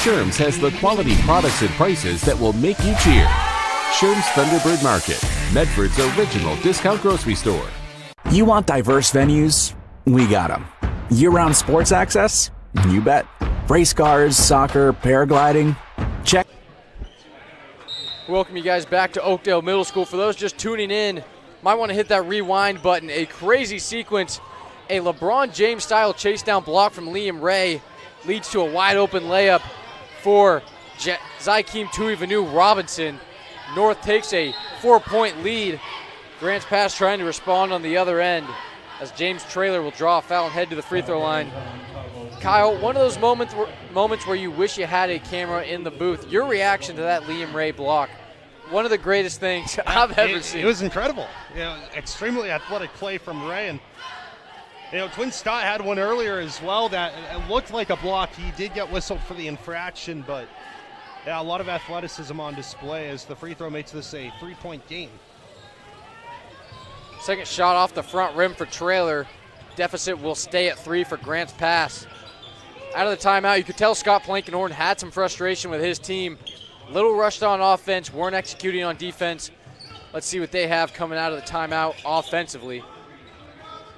Sherm's has the quality products and prices that will make you cheer. Sherm's Thunderbird Market, Medford's original discount grocery store. You want diverse venues? We got them. Year-round sports access? You bet. Race cars, soccer, paragliding? Check. Welcome you guys back to Oakdale Middle School. For those just tuning in, Might want to hit that rewind button. A crazy sequence. A LeBron James-style chase down block from Liam Ray leads to a wide open layup for Zykeem Tuivanu Robinson. North takes a 4-point lead. Grants Pass trying to respond on the other end as James Traylor will draw a foul and head to the free throw line. Kyle, one of those moments where you wish you had a camera in the booth. Your reaction to that Liam Ray block, one of the greatest things I've ever seen. It was incredible. Extremely athletic play from Ray. And Twin Stott had one earlier as well that it looked like a block. He did get whistled for the infraction, but a lot of athleticism on display as the free throw makes this a 3-point game. Second shot off the front rim for Traylor. Deficit will stay at 3 for Grants Pass. Out of the timeout, you could tell Scott Plankenhorn had some frustration with his team. Little rushed on offense, weren't executing on defense. Let's see what they have coming out of the timeout offensively.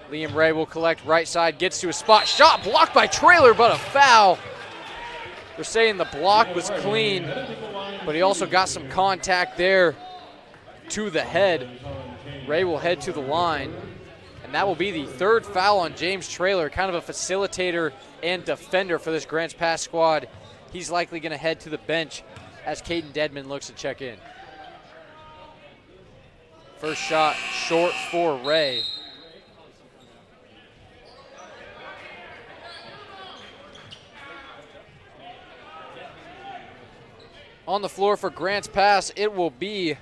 Liam Ray will collect right side, gets to a spot. Shot blocked by Traylor, but a foul. They're saying the block was clean, but he also got some contact there to the head. Ray will head to the line, and that will be the third foul on James Traylor, kind of a facilitator and defender for this Grants Pass squad. He's likely going to head to the bench as Caden Dedman looks to check in. First shot short for Ray. On the floor for Grants Pass, it will be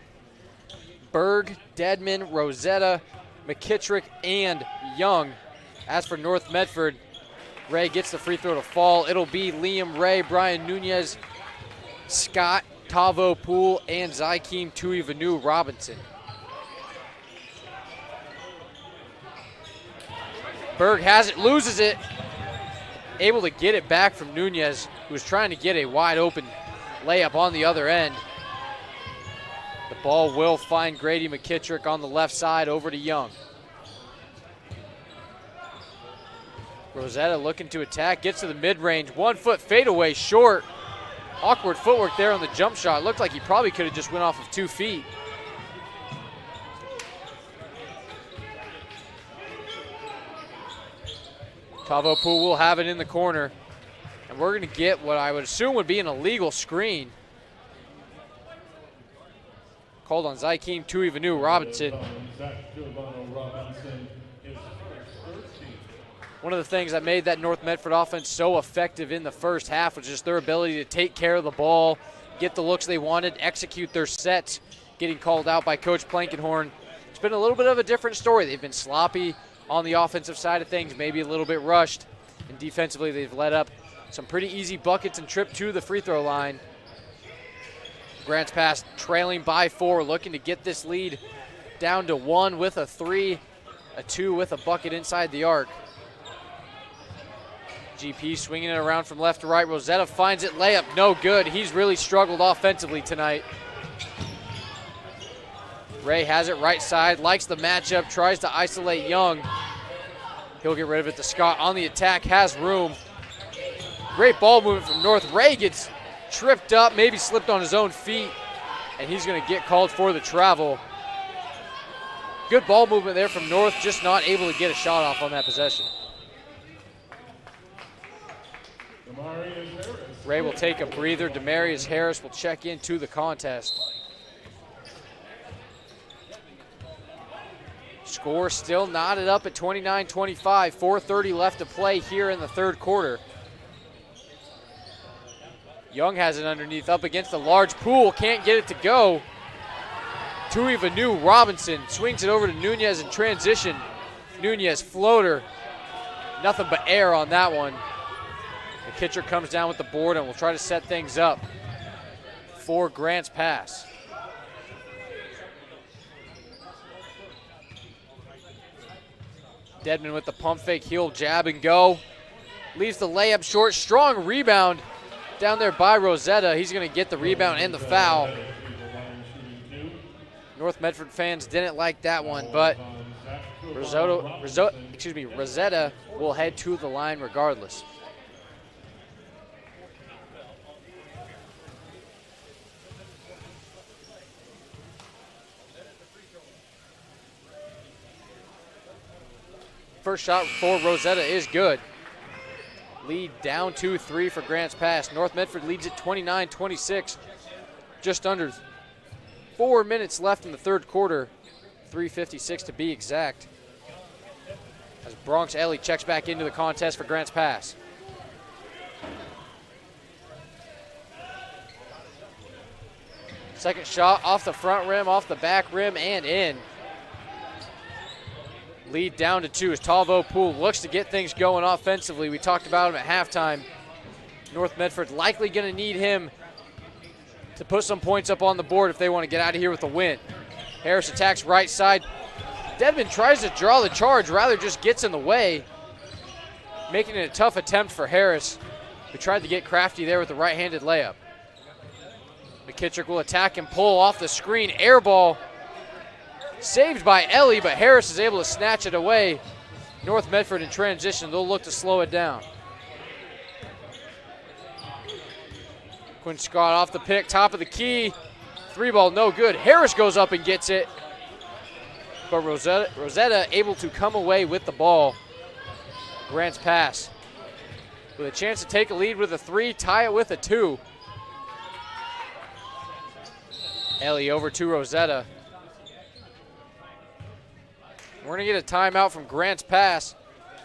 Berg, Dedman, Rosetta, McKittrick, and Young. As for North Medford, Ray gets the free throw to fall. It'll be Liam Ray, Brian Nunez, Scott, Tavo Poole, and Zykeem Tuivanu Robinson. Berg has it, loses it. Able to get it back from Nunez, who was trying to get a wide open layup on the other end. The ball will find Grady McKittrick on the left side over to Young. Rosetta looking to attack, gets to the mid-range, 1 foot fadeaway short. Awkward footwork there on the jump shot. Looked like he probably could have just went off of 2 feet. Tavo Poole will have it in the corner. And we're going to get what I would assume would be an illegal screen called on Zykeem Tuivanu Robinson. One of the things that made that North Medford offense so effective in the first half was just their ability to take care of the ball, get the looks they wanted, execute their sets, getting called out by Coach Plankenhorn. It's been a little bit of a different story. They've been sloppy on the offensive side of things, maybe a little bit rushed, and defensively they've let up some pretty easy buckets and trip to the free throw line. Grants Pass trailing by 4, looking to get this lead down to 1 with a 3, a 2 with a bucket inside the arc. GP swinging it around from left to right. Rosetta finds it, layup, no good. He's really struggled offensively tonight. Ray has it right side, likes the matchup, tries to isolate Young. He'll get rid of it to Scott on the attack, has room. Great ball movement from North. Ray gets tripped up, maybe slipped on his own feet, and he's going to get called for the travel. Good ball movement there from North, just not able to get a shot off on that possession. Ray will take a breather. Demarius Harris will check into the contest. Score still knotted up at 29-25. 4:30 left to play here in the third quarter. Young has it underneath, up against the large Pool, can't get it to go. Tuivanu Robinson swings it over to Nunez in transition. Nunez floater, nothing but air on that one. McKittrick comes down with the board and will try to set things up for Grants Pass. Dedman with the pump fake, heel jab and go. Leaves the layup short, strong rebound down there by Rosetta. He's going to get the rebound and the foul. North Medford fans didn't like that one, but Rosetta will head to the line regardless. First shot for Rosetta is good. Lead down 2-3 for Grants Pass. North Medford leads at 29-26. Just under 4 minutes left in the third quarter. 3:56 to be exact. As Bronx Ellie checks back into the contest for Grants Pass. Second shot off the front rim, off the back rim, and in. Lead down to 2 as Talvo Poole looks to get things going offensively. We talked about him at halftime. North Medford likely going to need him to put some points up on the board if they want to get out of here with a win. Harris attacks right side. Dedman tries to draw the charge, rather just gets in the way, making it a tough attempt for Harris, who tried to get crafty there with the right-handed layup. McKittrick will attack and pull off the screen. Air ball saved by Ellie, but Harris is able to snatch it away. North Medford in transition, they'll look to slow it down. Quinn Scott off the pick, top of the key. 3 ball, no good. Harris goes up and gets it. But Rosetta able to come away with the ball. Grants Pass with a chance to take a lead with a 3, tie it with a 2. Ellie over to Rosetta. We're going to get a timeout from Grants Pass.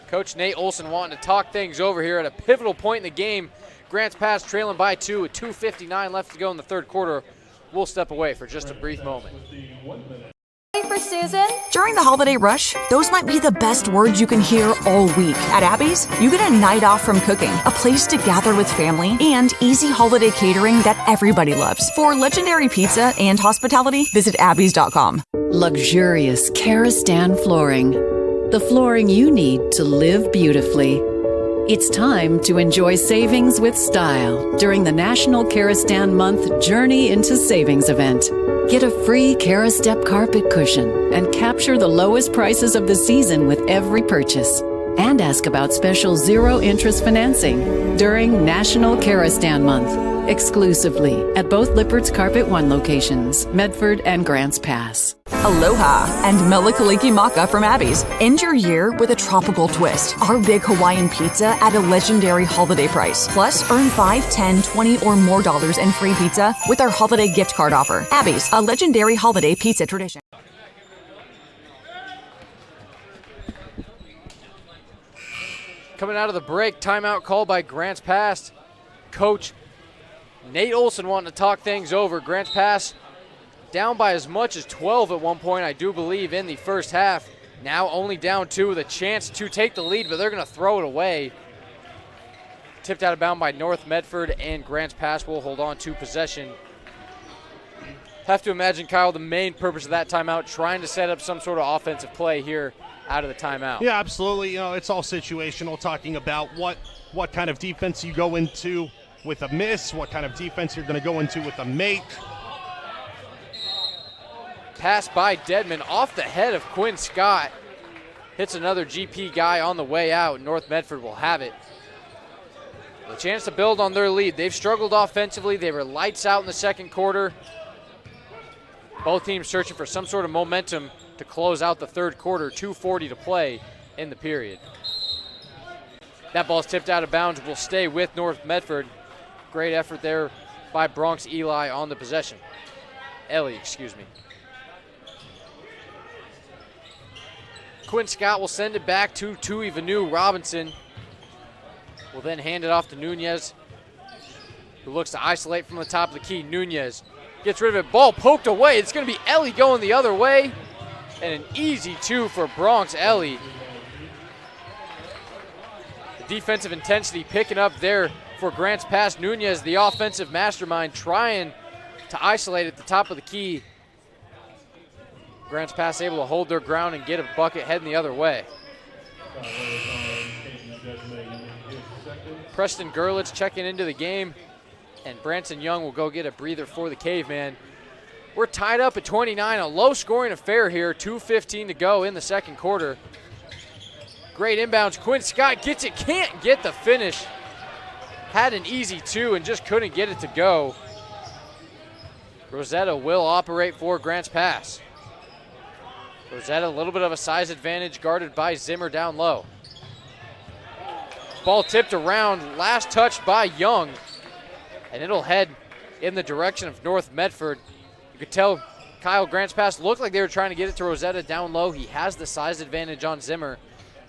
Coach Nate Olson wanting to talk things over here at a pivotal point in the game. Grants Pass trailing by 2 with 2:59 left to go in the third quarter. We'll step away for just a brief moment. For Susan? During the holiday rush, those might be the best words you can hear all week. At Abby's, you get a night off from cooking, a place to gather with family, and easy holiday catering that everybody loves. For legendary pizza and hospitality, visit abbys.com. Luxurious Karastan flooring. The flooring you need to live beautifully. It's time to enjoy savings with style during the National Karastan Month Journey into Savings event. Get a free Karastep carpet cushion and capture the lowest prices of the season with every purchase. And ask about special zero-interest financing during National Karastan Month. Exclusively at both Lippert's Carpet One locations, Medford and Grants Pass. Aloha and Melikaliki Maka from Abby's. End your year with a tropical twist. Our big Hawaiian pizza at a legendary holiday price. Plus, earn $5, $10, $20 or more dollars in free pizza with our holiday gift card offer. Abby's, a legendary holiday pizza tradition. Coming out of the break, timeout called by Grants Pass. Coach Nate Olson wanting to talk things over. Grants Pass down by as much as 12 at one point, I do believe, in the first half. Now only down 2 with a chance to take the lead, but they're going to throw it away. Tipped out of bounds by North Medford, and Grants Pass will hold on to possession. Have to imagine, Kyle, the main purpose of that timeout, trying to set up some sort of offensive play here out of the timeout. Yeah, absolutely. You know, it's all situational, talking about what kind of defense you go into with a miss, what kind of defense you're going to go into with a make. Pass by Dedman off the head of Quinn Scott. Hits another GP guy on the way out. North Medford will have it. A chance to build on their lead. They've struggled offensively. They were lights out in the second quarter. Both teams searching for some sort of momentum to close out the third quarter. 2:40 to play in the period. That ball's tipped out of bounds. Will stay with North Medford. Great effort there by Bronx Eli on the possession. Ellie, excuse me. Quinn Scott will send it back to Tui Vanu. Robinson will then hand it off to Nunez, who looks to isolate from the top of the key. Nunez gets rid of it. Ball poked away. It's going to be Ellie going the other way. And an easy 2 for Bronx Ellie. The defensive intensity picking up there for Grants Pass. Nunez, the offensive mastermind, trying to isolate at the top of the key. Grants Pass able to hold their ground and get a bucket heading the other way. Preston Gerlitz checking into the game, and Branson Young will go get a breather for the Caveman. We're tied up at 29, a low-scoring affair here. 2:15 to go in the second quarter. Great inbounds. Quinn Scott gets it, can't get the finish. Had an easy 2 and just couldn't get it to go. Rosetta will operate for Grants Pass. Rosetta, a little bit of a size advantage, guarded by Zimmer down low. Ball tipped around, last touched by Young, and it'll head in the direction of North Medford. You could tell Kyle Grant's pass looked like they were trying to get it to Rosetta down low. He has the size advantage on Zimmer,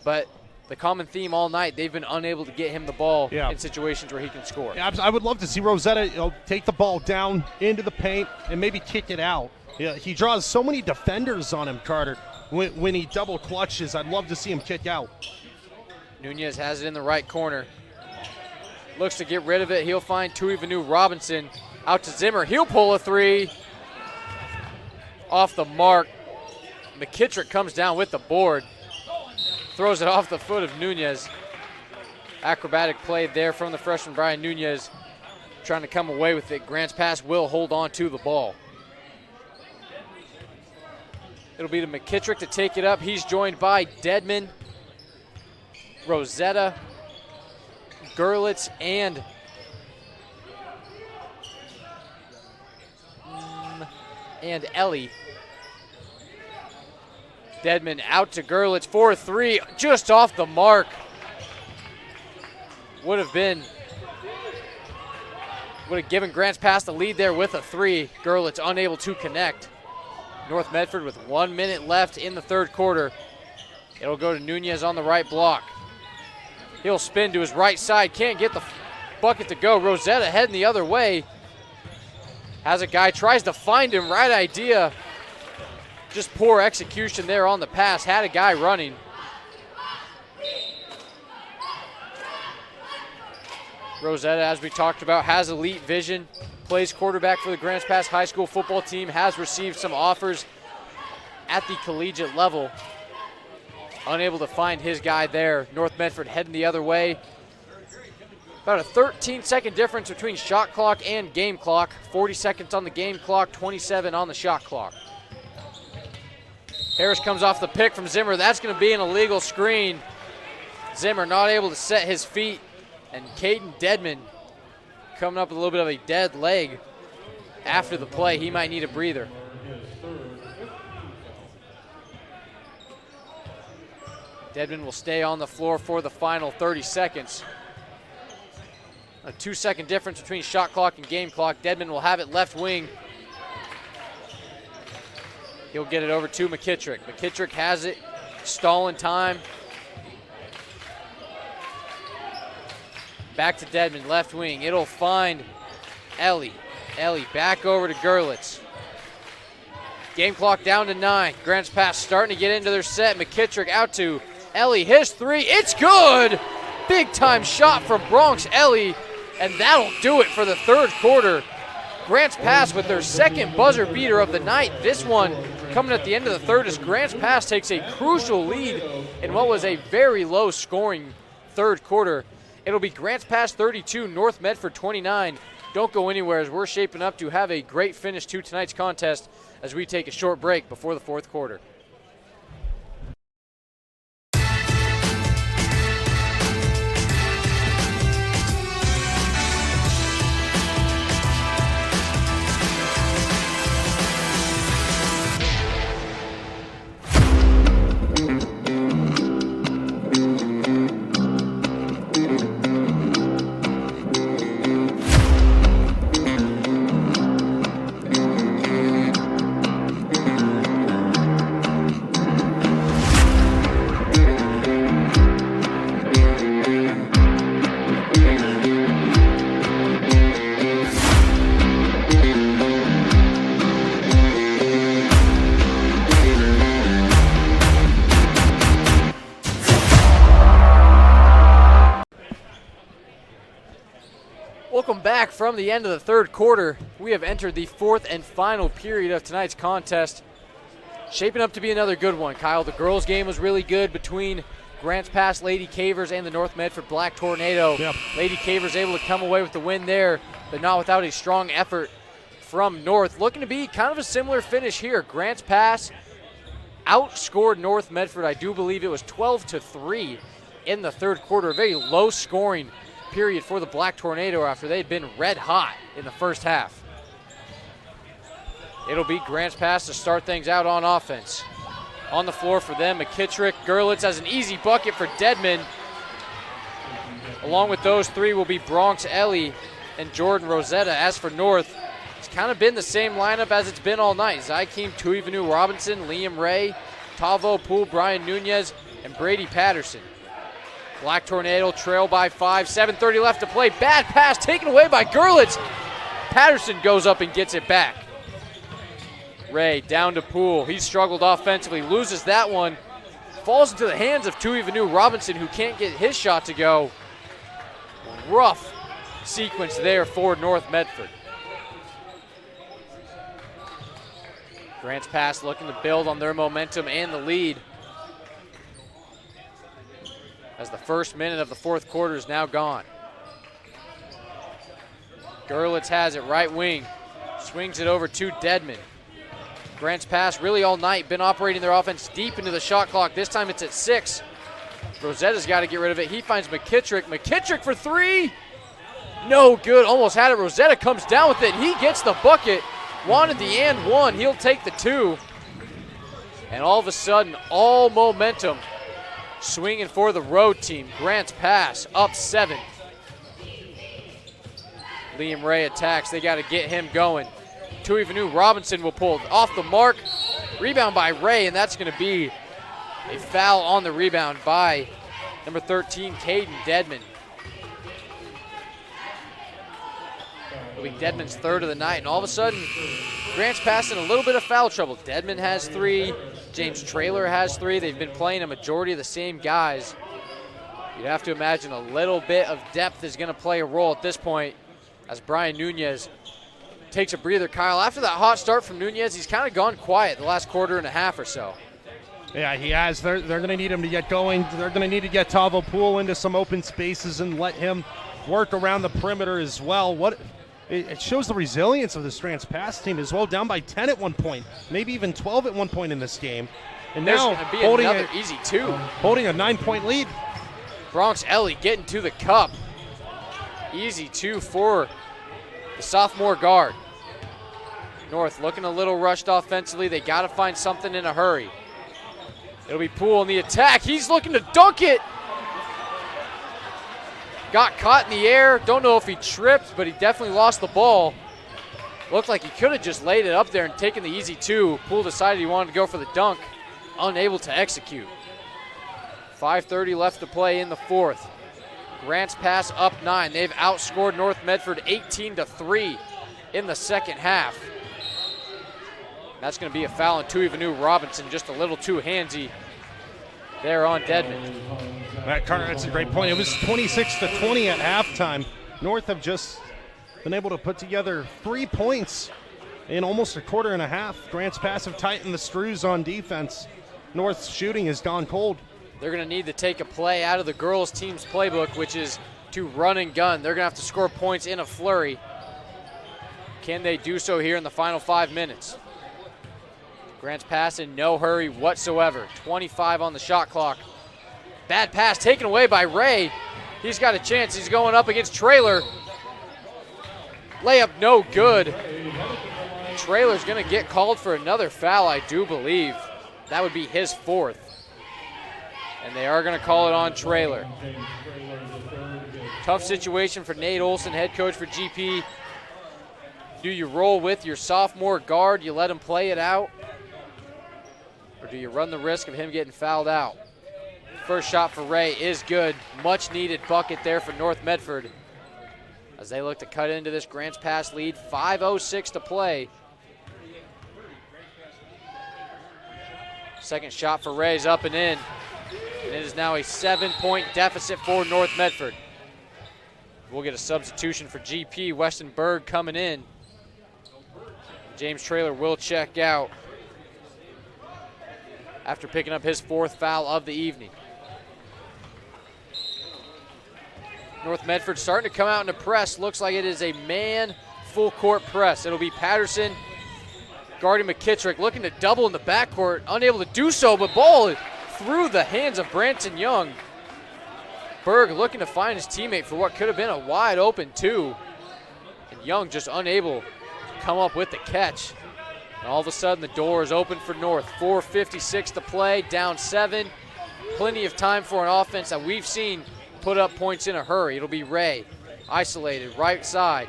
but the common theme all night, they've been unable to get him the ball in situations where he can score. Yeah, I would love to see Rosetta take the ball down into the paint and maybe kick it out. Yeah, he draws so many defenders on him, Carter. When he double clutches, I'd love to see him kick out. Nunez has it in the right corner. Looks to get rid of it. He'll find Tuivanu Robinson out to Zimmer. He'll pull a three. Off the mark. McKittrick comes down with the board. Throws it off the foot of Nunez. Acrobatic play there from the freshman Brian Nunez. Trying to come away with it. Grant's pass will hold on to the ball. It'll be to McKittrick to take it up. He's joined by Dedman, Rosetta, Gerlitz, and Ellie. Dedman out to Gerlitz for a three, just off the mark. Would have given Grant's pass the lead there with a three. Gerlitz unable to connect. North Medford with 1 minute left in the third quarter. It'll go to Nunez on the right block. He'll spin to his right side, can't get the bucket to go. Rosetta heading the other way. Has a guy, tries to find him, right idea. Just poor execution there on the pass, had a guy running. Rosetta, as we talked about, has elite vision, plays quarterback for the Grants Pass High School football team, has received some offers at the collegiate level. Unable to find his guy there. North Medford heading the other way. About a 13-second difference between shot clock and game clock. 40 seconds on the game clock, 27 on the shot clock. Harris comes off the pick from Zimmer. That's going to be an illegal screen. Zimmer not able to set his feet. And Caden Dedman coming up with a little bit of a dead leg after the play. He might need a breather. Dedman will stay on the floor for the final 30 seconds. A 2-second difference between shot clock and game clock. Dedman will have it left wing. He'll get it over to McKittrick. McKittrick has it, stalling time. Back to Dedman, left wing. It'll find Ellie. Ellie back over to Gerlitz. Game clock down to 9. Grants Pass starting to get into their set. McKittrick out to Ellie. His three, it's good! Big time shot from Bronx Ellie, and that'll do it for the third quarter. Grants Pass with their second buzzer beater of the night. This one coming at the end of the third as Grants Pass takes a crucial lead in what was a very low scoring third quarter. It'll be Grants Pass 32, North Medford 29. Don't go anywhere as we're shaping up to have a great finish to tonight's contest as we take a short break before the fourth quarter. From the end of the third quarter, we have entered the fourth and final period of tonight's contest. Shaping up to be another good one, Kyle. The girls' game was really good between Grants Pass Lady Cavers and the North Medford Black Tornado. Yep. Lady Cavers able to come away with the win there, but not without a strong effort from North. Looking to be kind of a similar finish here. Grants Pass outscored North Medford. I do believe it was 12-3 in the third quarter. A very low scoring period for the Black Tornado after they'd been red hot in the first half. It'll be Grants Pass to start things out on offense. On the floor for them, McKittrick. Gerlitz has an easy bucket for Dedman. Along with those three will be Bronx Ellie and Jordan Rosetta. As for North, it's kind of been the same lineup as it's been all night. Zykeem Tuivanu Robinson, Liam Ray, Tavo Poole, Brian Nunez, and Brady Patterson. Black Tornado trail by 5, 7:30 left to play. Bad pass taken away by Gerlitz. Patterson goes up and gets it back. Ray down to Poole. He's struggled offensively, loses that one. Falls into the hands of Tuivanu Robinson, who can't get his shot to go. Rough sequence there for North Medford. Grants Pass looking to build on their momentum and the lead, as the first minute of the fourth quarter is now gone. Gerlitz has it right wing, swings it over to Dedman. Grants Pass really all night been operating their offense deep into the shot clock. This time it's at 6. Rosetta's got to get rid of it. He finds McKittrick. McKittrick for 3. No good. Almost had it. Rosetta comes down with it. He gets the bucket. Wanted the and one. He'll take the 2. And all of a sudden, all momentum swinging for the road team. Grants Pass up 7. Liam Ray attacks. They got to get him going. Tuivanu Robinson will pull off the mark. Rebound by Ray, and that's going to be a foul on the rebound by number 13, Caden Dedman. It'll be Dedman's 3rd of the night, and all of a sudden, Grants Pass in a little bit of foul trouble. Dedman has 3. James Traylor has 3. They've been playing a majority of the same guys. You'd have to imagine a little bit of depth is going to play a role at this point, as Brian Nunez takes a breather. Kyle, after that hot start from Nunez, he's kind of gone quiet the last quarter and a half or so. Yeah, he has. They're going to need him to get going. They're going to need to get Tavo Poole into some open spaces and let him work around the perimeter as well. It shows the resilience of this Grants Pass team as well, down by 10 at one point, maybe even 12 at one point in this game. And now holding another easy 2. Holding a 9-point lead. Bronx Ellie getting to the cup. Easy 2 for the sophomore guard. North looking a little rushed offensively. They got to find something in a hurry. It'll be Poole in the attack. He's looking to dunk it. Got caught in the air. Don't know if he tripped, but he definitely lost the ball. Looked like he could have just laid it up there and taken the easy 2. Poole decided he wanted to go for the dunk. Unable to execute. 5:30 left to play in the fourth. Grants Pass up 9. They've outscored North Medford 18-3 in the second half. That's going to be a foul on Tuivanu Robinson, just a little too handsy there on Dedman. Matt Carter, that's a great point. It was 26-20 at halftime. North have just been able to put together 3 points in almost a quarter and a half. Grants Pass have tightened the screws on defense. North's shooting has gone cold. They're going to need to take a play out of the girls' team's playbook, which is to run and gun. They're going to have to score points in a flurry. Can they do so here in the final 5 minutes? Grants Pass in no hurry whatsoever. 25 on the shot clock. Bad pass taken away by Ray. He's got a chance. He's going up against Traylor. Layup no good. Traylor's going to get called for another foul, I do believe. That would be his 4th. And they are going to call it on Traylor. Tough situation for Nate Olson, head coach for GP. Do you roll with your sophomore guard? You let him play it out? Or do you run the risk of him getting fouled out? First shot for Ray is good. Much needed bucket there for North Medford as they look to cut into this Grants Pass lead. 5:06 to play. Second shot for Ray's up and in. And it is now a 7-point deficit for North Medford. We'll get a substitution for GP. Weston Berg coming in. James Traylor will check out after picking up his 4th foul of the evening. North Medford starting to come out in a press. Looks like it is a man full court press. It'll be Patterson guarding McKittrick, looking to double in the backcourt, unable to do so, but ball through the hands of Branson Young. Berg looking to find his teammate for what could have been a wide open 2. And Young just unable to come up with the catch. And all of a sudden, the door is open for North. 4:56 to play, down 7. Plenty of time for an offense that we've seen put up points in a hurry. It'll be Ray, isolated, right side.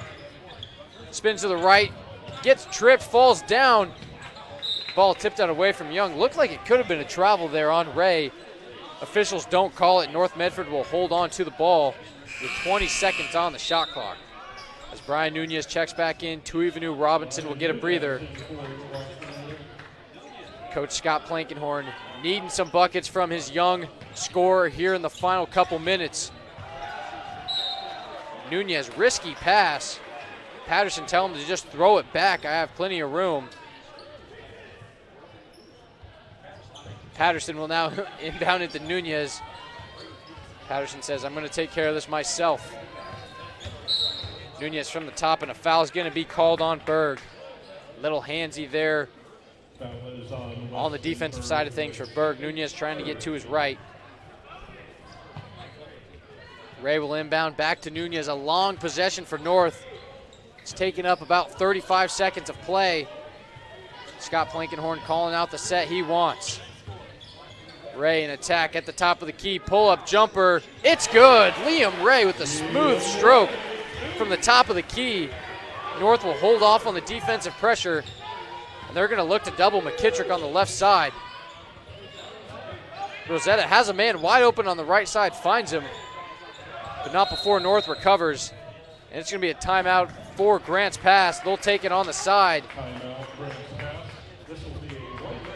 Spins to the right, gets tripped, falls down. Ball tipped out away from Young. Looked like it could have been a travel there on Ray. Officials don't call it. North Medford will hold on to the ball with 20 seconds on the shot clock. As Brian Nunez checks back in, Tuivanu Robinson will get a breather. Coach Scott Plankenhorn needing some buckets from his young scorer here in the final couple minutes. Nunez, risky pass. Patterson tell him to just throw it back. I have plenty of room. Patterson will now inbound it to Nunez. Patterson says, I'm going to take care of this myself. Nunez from the top, and a foul is going to be called on Berg. Little handsy there on the defensive side of things for Berg. Nunez trying to get to his right. Ray will inbound back to Nunez. A long possession for North. It's taken up about 35 seconds of play. Scott Plankenhorn calling out the set he wants. Ray in attack at the top of the key. Pull-up jumper. It's good. Liam Ray with a smooth stroke from the top of the key. North will hold off on the defensive pressure, and they're going to look to double McKittrick on the left side. Rosetta has a man wide open on the right side, finds him, but not before North recovers. And it's going to be a timeout for Grants Pass. They'll take it on the side.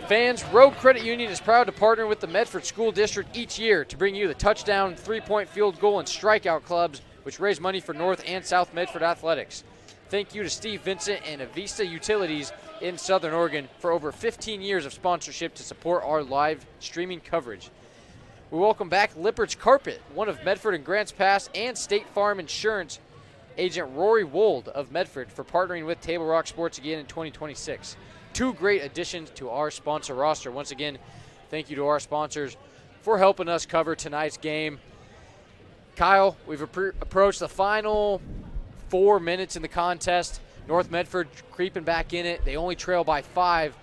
Fans, Road Credit Union is proud to partner with the Medford School District each year to bring you the touchdown, three-point field goal, and strikeout clubs, which raise money for North and South Medford athletics. Thank you to Steve Vincent and Avista Utilities in Southern Oregon for over 15 years of sponsorship to support our live streaming coverage. We welcome back Lippert's Carpet, one of Medford and Grants Pass, and State Farm Insurance agent Rory Wold of Medford for partnering with Table Rock Sports again in 2026. Two great additions to our sponsor roster. Once again, thank you to our sponsors for helping us cover tonight's game. Kyle, we've approached the final 4 minutes in the contest. North Medford creeping back in it. They only trail by 5.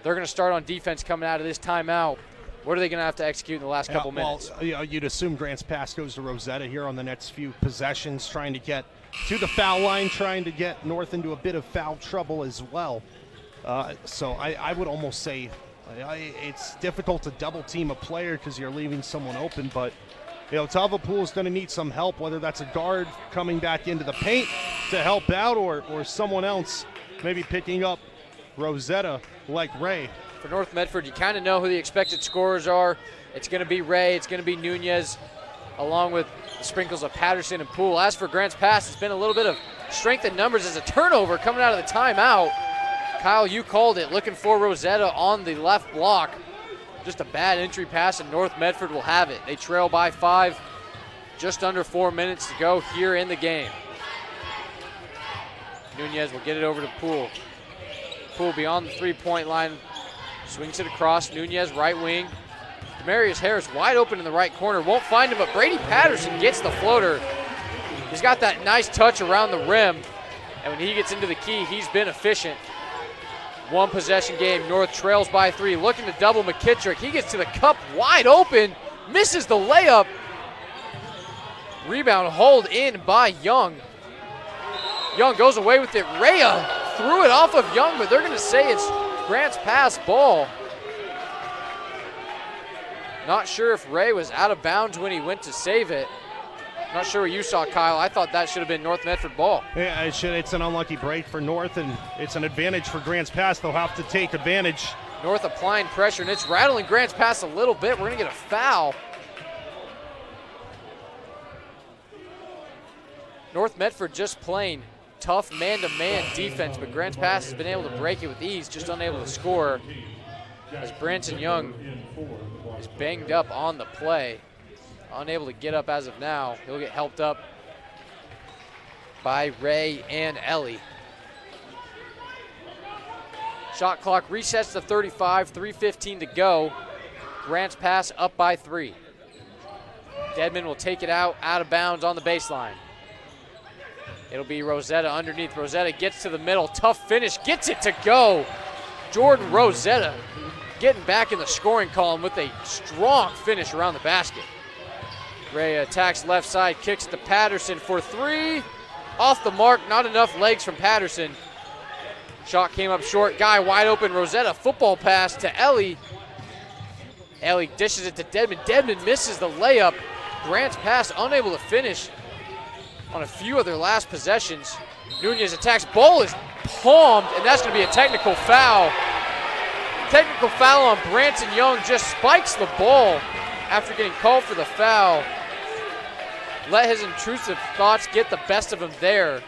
They're going to start on defense coming out of this timeout. What are they going to have to execute in the last couple minutes? Well, you'd assume Grants Pass goes to Rosetta here on the next few possessions, trying to get to the foul line, trying to get North into a bit of foul trouble as well. So I would almost say it's difficult to double team a player because you're leaving someone open, but Tavapool is going to need some help, whether that's a guard coming back into the paint to help out or someone else maybe picking up Rosetta like Ray. For North Medford, you kind of know who the expected scorers are. It's going to be Ray, it's going to be Nunez, along with sprinkles of Patterson and Poole. As for Grants Pass, it's been a little bit of strength in numbers as a turnover coming out of the timeout. Kyle, you called it, looking for Rosetta on the left block. Just a bad entry pass, and North Medford will have it. They trail by 5, just under 4 minutes to go here in the game. Nunez will get it over to Poole. Poole beyond the three-point line, swings it across. Nunez, right wing. Demarius Harris wide open in the right corner, won't find him, but Brady Patterson gets the floater. He's got that nice touch around the rim, and when he gets into the key, he's been efficient. One possession game. North trails by 3, looking to double McKittrick. He gets to the cup wide open, misses the layup. Rebound hauled in by Young. Young goes away with it. Rhea threw it off of Young, but they're going to say it's Grants Pass ball. Not sure if Ray was out of bounds when he went to save it. Not sure what you saw, Kyle. I thought that should have been North Medford ball. Yeah, it's an unlucky break for North, and it's an advantage for Grants Pass. They'll have to take advantage. North applying pressure, and it's rattling Grants Pass a little bit. We're going to get a foul. North Medford just playing tough man-to-man defense, but Grants Pass has been able to break it with ease, just unable to score. As Branson Young is banged up on the play. Unable to get up as of now. He'll get helped up by Ray and Ellie. Shot clock resets to 35, 3:15 to go. Grants Pass up by 3. Deadman will take it out of bounds on the baseline. It'll be Rosetta underneath. Rosetta gets to the middle. Tough finish. Gets it to go. Jordan Rosetta getting back in the scoring column with a strong finish around the basket. Ray attacks left side. Kicks it to Patterson for three. Off the mark. Not enough legs from Patterson. Shot came up short. Guy wide open. Rosetta football pass to Ellie. Ellie dishes it to Dedman. Dedman misses the layup. Grant's pass unable to finish on a few of their last possessions. Nunez attacks. Ball is palmed, and that's going to be a technical foul. Technical foul on Branson Young. Just spikes the ball after getting called for the foul. Let his intrusive thoughts get the best of him there.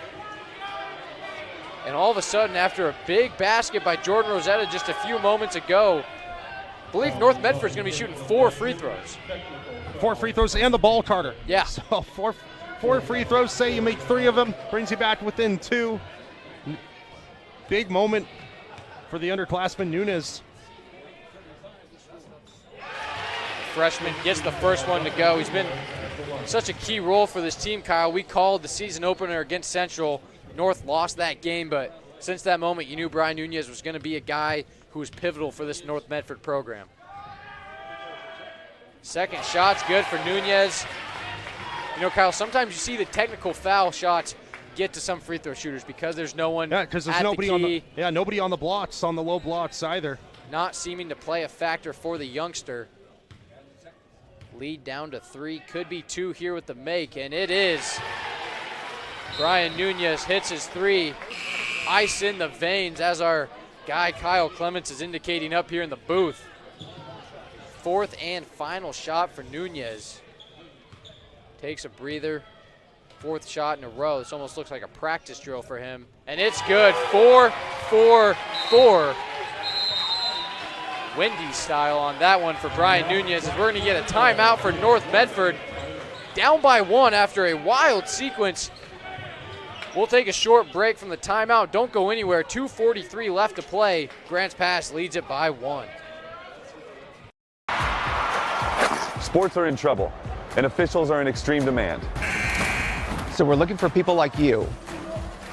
And all of a sudden, after a big basket by Jordan Rosetta just a few moments ago, I believe North Medford's going to be shooting 4 free throws. 4 free throws and the ball, Carter. Yeah. So four free throws, say you make 3 of them, brings you back within 2. Big moment for the underclassman Nunez. Freshman gets the first one to go. He's been such a key role for this team, Kyle. We called the season opener against Central. North lost that game, but since that moment, you knew Brian Nunez was going to be a guy who was pivotal for this North Medford program. Second shot's good for Nunez. You know, Kyle, sometimes you see the technical foul shots get to some free throw shooters because there's no one because there's nobody on the nobody on the blocks, on the low blocks either. Not seeming to play a factor for the youngster. Lead down to 3, could be 2 here with the make, and it is. Brian Nunez hits his 3. Ice in the veins, as our guy Kyle Clements is indicating up here in the booth. 4th and final shot for Nunez. Takes a breather. 4th shot in a row. This almost looks like a practice drill for him. And it's good. 4-4-4. Wendy style on that one for Brian Nunez, as we're going to get a timeout for North Medford. Down by 1 after a wild sequence. We'll take a short break from the timeout. Don't go anywhere. 2:43 left to play. Grants Pass leads it by 1. Sports are in trouble, and officials are in extreme demand. So we're looking for people like you.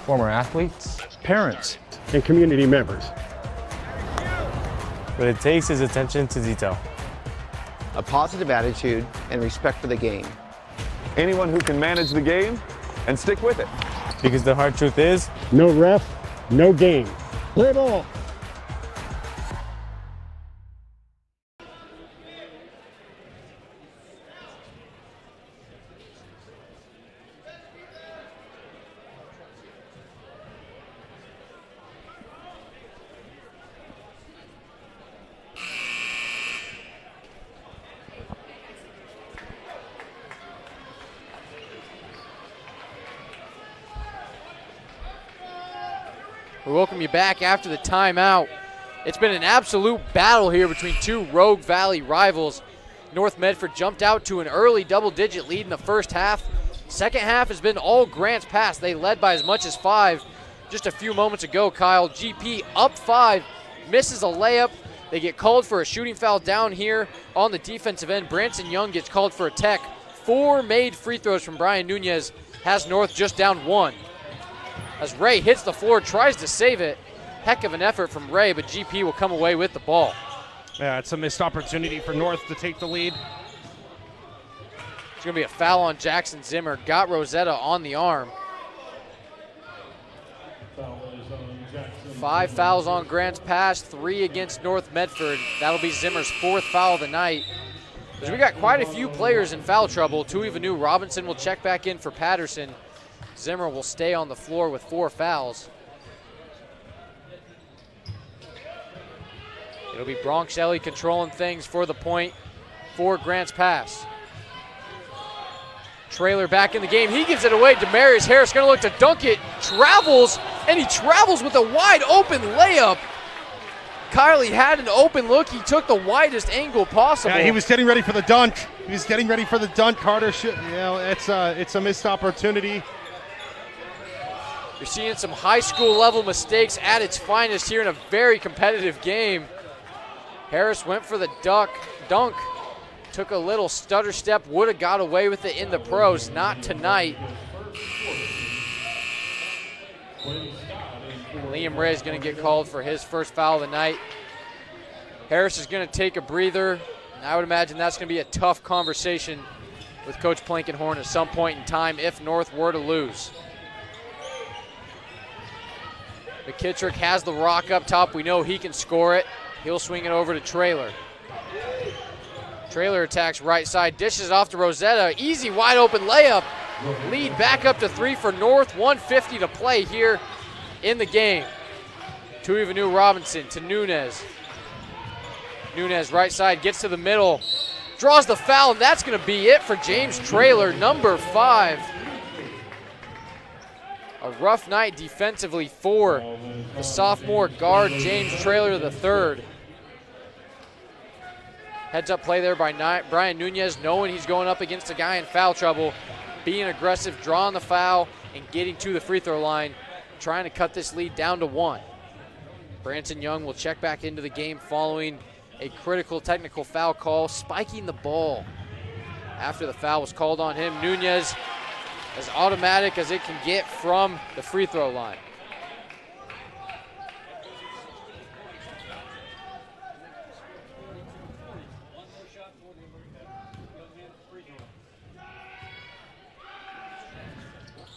Former athletes, Parents and community members. what it takes is attention to detail. A positive attitude and respect for the game. Anyone who can manage the game and stick with it. Because the hard truth is, No ref, no game. Play ball. We welcome you back after the timeout. It's been an absolute battle here between 2 Rogue Valley rivals. North Medford jumped out to an early double-digit lead in the first half. Second half has been all Grants Pass. They led by as much as 5 just a few moments ago. Kyle, GP up 5, misses a layup. They get called for a shooting foul down here on the defensive end. Branson Young gets called for a tech. 4 made free throws from Brian Nunez has North just down 1. As Ray hits the floor, tries to save it. Heck of an effort from Ray, but GP will come away with the ball. Yeah, it's a missed opportunity for North to take the lead. It's going to be a foul on Jackson Zimmer. Got Rosetta on the arm. 5 fouls on Grants Pass, 3 against North Medford. That'll be Zimmer's 4th foul of the night. Because we got quite a few players in foul trouble. Tui Vanu Robinson will check back in for Patterson. Zimmer will stay on the floor with 4 fouls. It'll be Bronx Ellie controlling things for the point for Grants Pass. Trailer back in the game. He gives it away. Demarius Harris going to look to dunk it. Travels, and he travels with a wide open layup. Kylie had an open look. He took the widest angle possible. Yeah, he was getting ready for the dunk. Carter, it's a missed opportunity. You're seeing some high school level mistakes at its finest here in a very competitive game. Harris went for the dunk, took a little stutter step, would have got away with it in the pros, not tonight. Liam Ray is going to get called for his first foul of the night. Harris is going to take a breather, and I would imagine that's going to be a tough conversation with Coach Plankenhorn at some point in time if North were to lose. McKittrick has the rock up top. We know he can score it. He'll swing it over to Traylor. Traylor attacks right side, dishes off to Rosetta. Easy wide open layup. Lead back up to 3 for North. 1:50 to play here in the game. Tuivanu Robinson to Nunez. Nunez right side gets to the middle. Draws the foul, and that's going to be it for James Traylor, number 5. A rough night defensively for the sophomore guard, James Traylor III. Heads up play there by Brian Nunez, knowing he's going up against a guy in foul trouble, being aggressive, drawing the foul, and getting to the free throw line, trying to cut this lead down to 1. Branson Young will check back into the game following a critical technical foul call, spiking the ball. After the foul was called on him, Nunez, as automatic as it can get from the free throw line.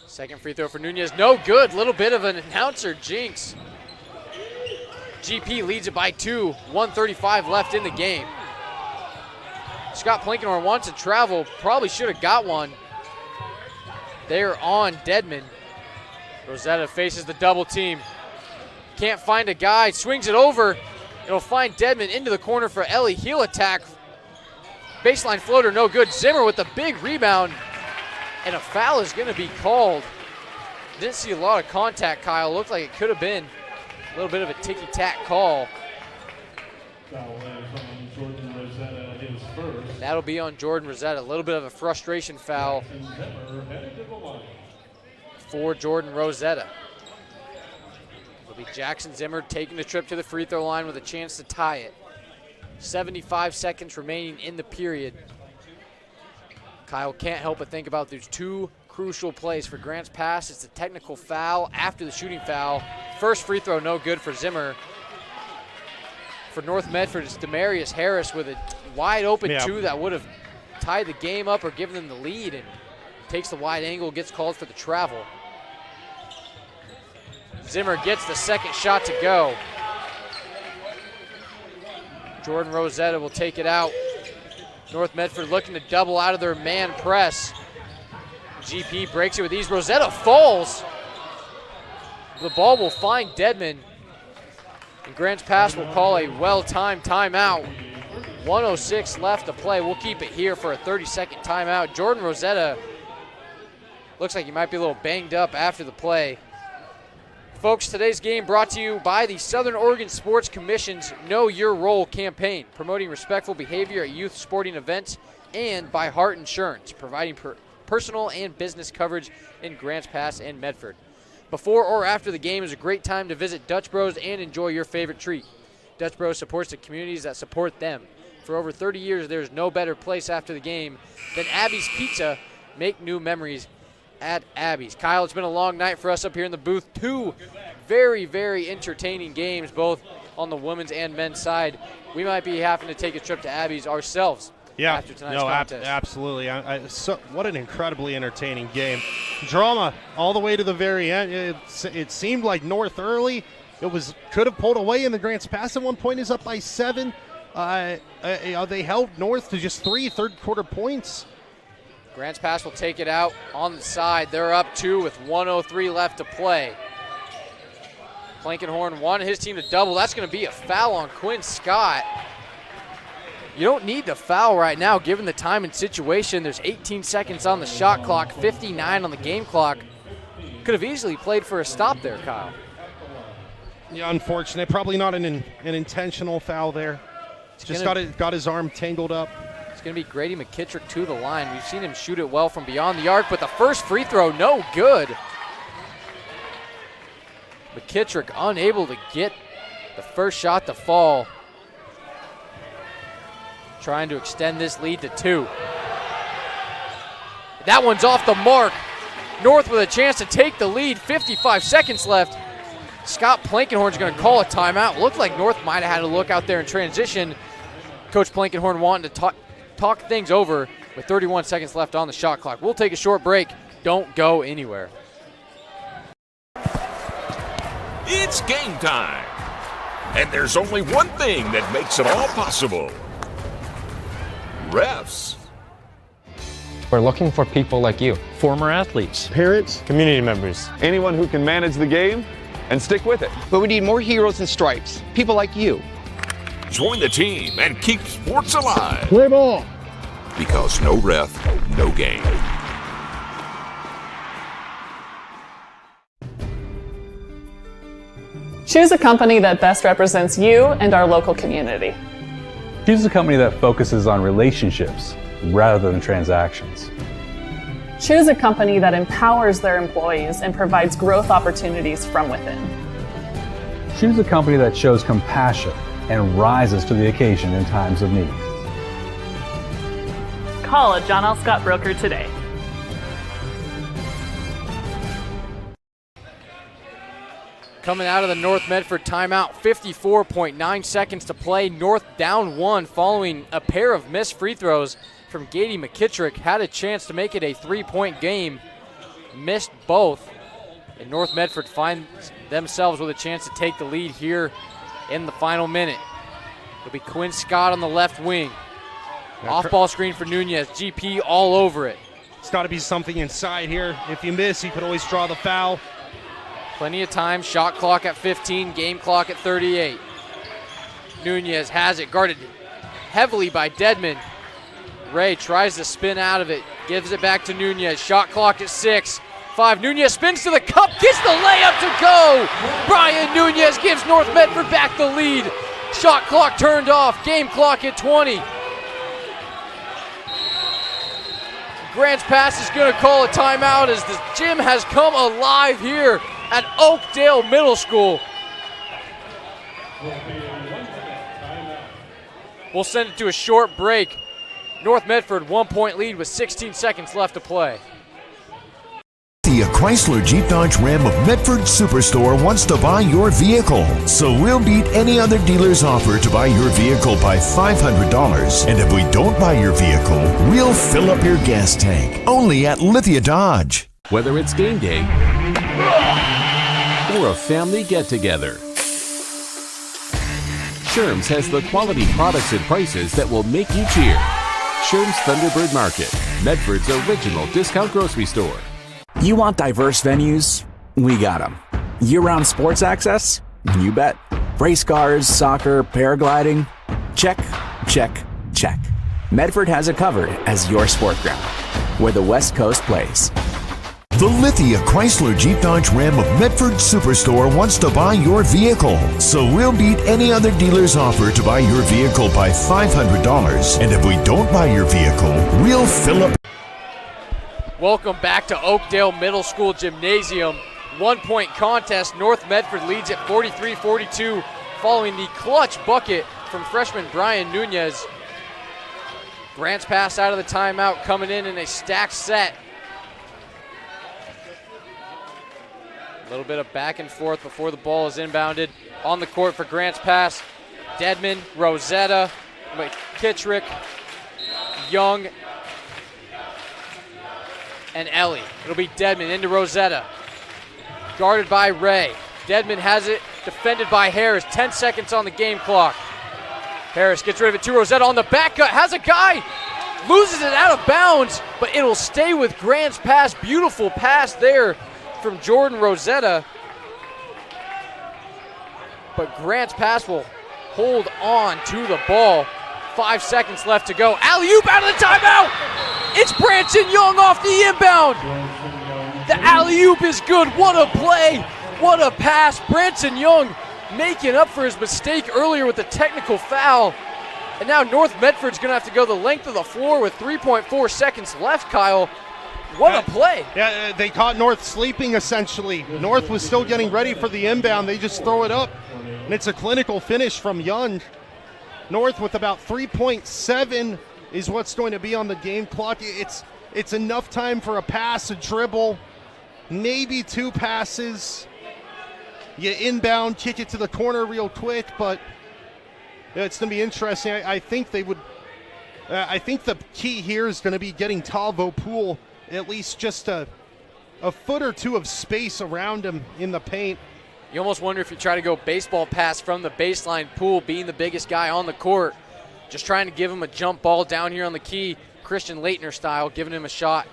Second free throw for Nunez, no good. Little bit of an announcer jinx. GP leads it by 2, 1:35 left in the game. Scott Plankenhorn wants to travel, probably should have got one. They're on Dedman. Rosetta faces the double team. Can't find a guy, swings it over. It'll find Dedman into the corner for Ellie. Heel attack. Baseline floater, no good. Zimmer with the big rebound. And a foul is going to be called. Didn't see a lot of contact, Kyle. Looked like it could have been a little bit of a ticky-tack call. That'll be on Jordan Rosetta. A little bit of a frustration foul for Jordan Rosetta. It'll be Jackson Zimmer taking the trip to the free throw line with a chance to tie it. 75 seconds remaining in the period. Kyle can't help but think about these 2 crucial plays for Grants Pass. It's a technical foul after the shooting foul. First free throw, no good for Zimmer. For North Medford, it's Demarius Harris with a wide open 2 that would have tied the game up or given them the lead, and takes the wide angle, gets called for the travel. Zimmer gets the second shot to go. Jordan Rosetta will take it out. North Medford looking to double out of their man press. GP breaks it with ease. Rosetta falls. The ball will find Dedman. And Grants Pass will call a well-timed timeout. 1:06 left to play. We'll keep it here for a 30-second timeout. Jordan Rosetta looks like he might be a little banged up after the play. Folks, today's game brought to you by the Southern Oregon Sports Commission's Know Your Role campaign, promoting respectful behavior at youth sporting events, and by Hart Insurance, providing personal and business coverage in Grants Pass and Medford. Before or after the game is a great time to visit Dutch Bros and enjoy your favorite treat. Dutch Bros supports the communities that support them. For over 30 years, there's no better place after the game than Abby's Pizza. Make new memories at Abby's. Kyle, it's been a long night for us up here in the booth. 2 very, very entertaining games, both on the women's and men's side. We might be having to take a trip to Abby's ourselves after tonight's contest. Absolutely. What an incredibly entertaining game. Drama all the way to the very end. It seemed like North early. Could have pulled away in the Grants Pass at one point. Is up by 7. They held North to just 3 third-quarter points. Grants Pass will take it out on the side. They're up 2 with 1:03 left to play. Plankenhorn wanted his team to double. That's going to be a foul on Quinn Scott. You don't need the foul right now given the time and situation. There's 18 seconds on the shot clock, 59 on the game clock. Could have easily played for a stop there, Kyle. Yeah, unfortunate. Probably not an intentional foul there. Just got his arm tangled up. It's going to be Grady McKittrick to the line. We've seen him shoot it well from beyond the arc, but the first free throw, no good. McKittrick unable to get the first shot to fall. Trying to extend this lead to 2. That one's off the mark. North with a chance to take the lead, 55 seconds left. Scott Plankenhorn's going to call a timeout. Looked like North might have had a look out there in transition. Coach Plankenhorn wanting to talk things over with 31 seconds left on the shot clock. We'll take a short break. Don't go anywhere. It's game time. And there's only one thing that makes it all possible. Refs. We're looking for people like you. Former athletes. Parents. Community members. Anyone who can manage the game and stick with it. But we need more heroes in stripes, people like you. Join the team and keep sports alive. Play ball. Because no ref, no game. Choose a company that best represents you and our local community. Choose a company that focuses on relationships rather than transactions. Choose a company that empowers their employees and provides growth opportunities from within. Choose a company that shows compassion and rises to the occasion in times of need. Call a John L. Scott broker today. Coming out of the North Medford timeout, 54.9 seconds to play. North down 1 following a pair of missed free throws from Gady McKittrick. Had a chance to make it a 3-point game, missed both. And North Medford finds themselves with a chance to take the lead here in the final minute. It'll be Quinn Scott on the left wing. Off-ball screen for Nunez. GP all over it. It's got to be something inside here. If you miss, you could always draw the foul. Plenty of time. Shot clock at 15. Game clock at 38. Nunez has it. Guarded heavily by Dedman. Ray tries to spin out of it. Gives it back to Nunez. Shot clock at 6. 5. Nunez spins to the cup. Gets the layup to go. Brian Nunez gives North Medford back the lead. Shot clock turned off. Game clock at 20. Grants Pass is going to call a timeout as the gym has come alive here at Oakdale Middle School. We'll send it to a short break. North Medford 1-point lead with 16 seconds left to play. The Chrysler Jeep Dodge Ram of Medford Superstore wants to buy your vehicle. So we'll beat any other dealer's offer to buy your vehicle by $500. And if we don't buy your vehicle, we'll fill up your gas tank. Only at Lithia Dodge. Whether it's game day or a family get-together, Sherm's has the quality products and prices that will make you cheer. Sherm's Thunderbird Market, Medford's original discount grocery store. You want diverse venues? We got them. Year-round sports access? You bet. Race cars, soccer, paragliding? Check, check, check. Medford has it covered as your sport ground, where the West Coast plays. The Lithia Chrysler Jeep Dodge Ram of Medford Superstore wants to buy your vehicle. So we'll beat any other dealer's offer to buy your vehicle by $500. And if we don't buy your vehicle, we'll fill up. Welcome back to Oakdale Middle School Gymnasium. 1-point contest. North Medford leads at 43-42 following the clutch bucket from freshman Brian Nunez. Grants Pass out of the timeout, coming in a stacked set. A little bit of back and forth before the ball is inbounded. On the court for Grants Pass, Dedman, Rosetta, McKittrick, Young, and Ellie. It'll be Dedman into Rosetta. Guarded by Ray. Dedman has it, defended by Harris. 10 seconds on the game clock. Harris gets rid of it to Rosetta on the back cut. Has a guy, loses it out of bounds, but it'll stay with Grants Pass. Beautiful pass there from Jordan Rosetta. But Grants Pass will hold on to the ball. 5 seconds left to go. Alley-oop out of the timeout. It's Branson Young off the inbound. The alley-oop is good. What a play. What a pass. Branson Young making up for his mistake earlier with the technical foul. And now North Medford's going to have to go the length of the floor with 3.4 seconds left, Kyle. What a play. Yeah, they caught North sleeping, essentially. North was still getting ready for the inbound. They just throw it up, and it's a clinical finish from Young. North with about 3.7 is what's going to be on the game clock. It's enough time for a pass, a dribble, maybe 2 passes. You inbound, kick it to the corner real quick, but it's going to be interesting. I think they would. I think the key here is going to be getting Talvo Poole at least just a foot or 2 of space around him in the paint. You almost wonder if you try to go baseball pass from the baseline. Poole being the biggest guy on the court, just trying to give him a jump ball down here on the key, Christian Laettner style, giving him a shot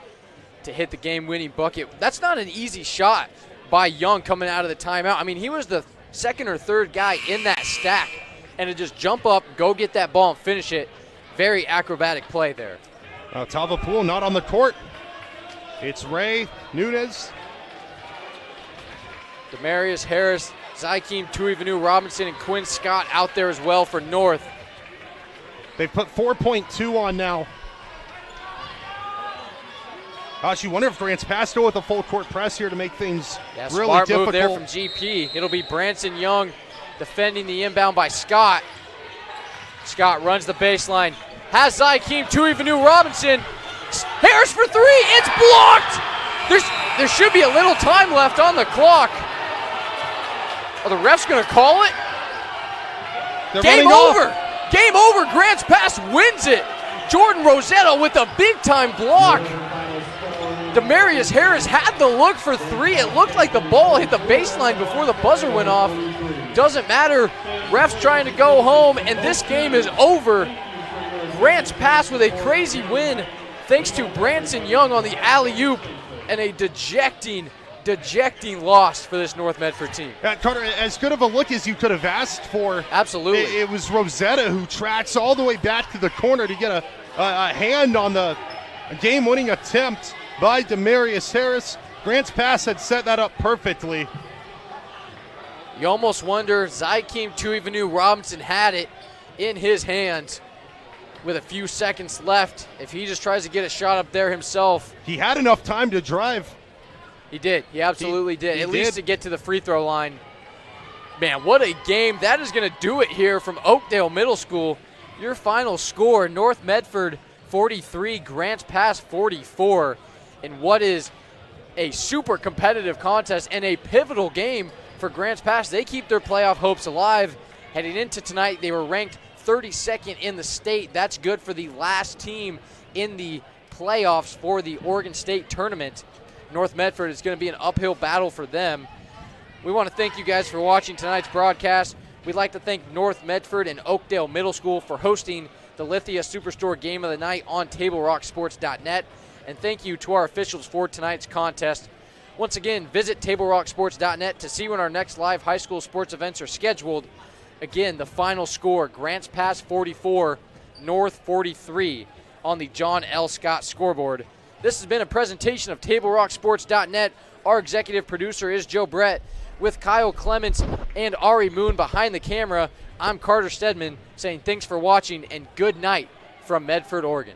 to hit the game-winning bucket. That's not an easy shot by Young coming out of the timeout. I mean, he was the 2nd or 3rd guy in that stack, and to just jump up, go get that ball and finish it. Very acrobatic play there. Talvo Poole not on the court. It's Ray, Nunez. Demarius Harris, Zykeem Tuivanu Robinson, and Quinn Scott out there as well for North. They've put 4.2 on now. Gosh, you wonder if Grants Pass go with a full court press here to make things really smart difficult. Move there from GP. It'll be Branson Young defending the inbound by Scott. Scott runs the baseline. Has Zykeem Tuivanu Robinson. Harris for 3. It's blocked. There should be a little time left on the clock. Are the refs going to call it? Game over. Game over. Grants Pass wins it. Jordan Rosetta with a big-time block. Demarius Harris had the look for 3. It looked like the ball hit the baseline before the buzzer went off. Doesn't matter. Refs trying to go home, and this game is over. Grants Pass with a crazy win thanks to Branson Young on the alley-oop, and a dejecting loss for this North Medford team. Carter, as good of a look as you could have asked for. Absolutely. It was Rosetta who tracks all the way back to the corner to get a hand on the game-winning attempt by Demarius Harris. Grants Pass had set that up perfectly. You almost wonder, Zykeem Tuivanu Robinson had it in his hands with a few seconds left. If he just tries to get a shot up there himself. He had enough time to drive. He did. He absolutely did. At least did. to get to the free throw line. Man, what a game. That is going to do it here from Oakdale Middle School. Your final score, North Medford 43, Grants Pass 44. In what is a super competitive contest and a pivotal game for Grants Pass. They keep their playoff hopes alive. Heading into tonight, they were ranked 32nd in the state. That's good for the last team in the playoffs for the Oregon State tournament. North Medford is going to be an uphill battle for them. We want to thank you guys for watching tonight's broadcast. We'd like to thank North Medford and Oakdale Middle School for hosting the Lithia Superstore Game of the Night on TableRockSports.net. And thank you to our officials for tonight's contest. Once again, visit TableRockSports.net to see when our next live high school sports events are scheduled. Again, the final score, Grants Pass 44, North 43 on the John L. Scott scoreboard. This has been a presentation of TableRockSports.net. Our executive producer is Joe Brett, with Kyle Clements and Ari Moon behind the camera. I'm Carter Stedman saying thanks for watching and good night from Medford, Oregon.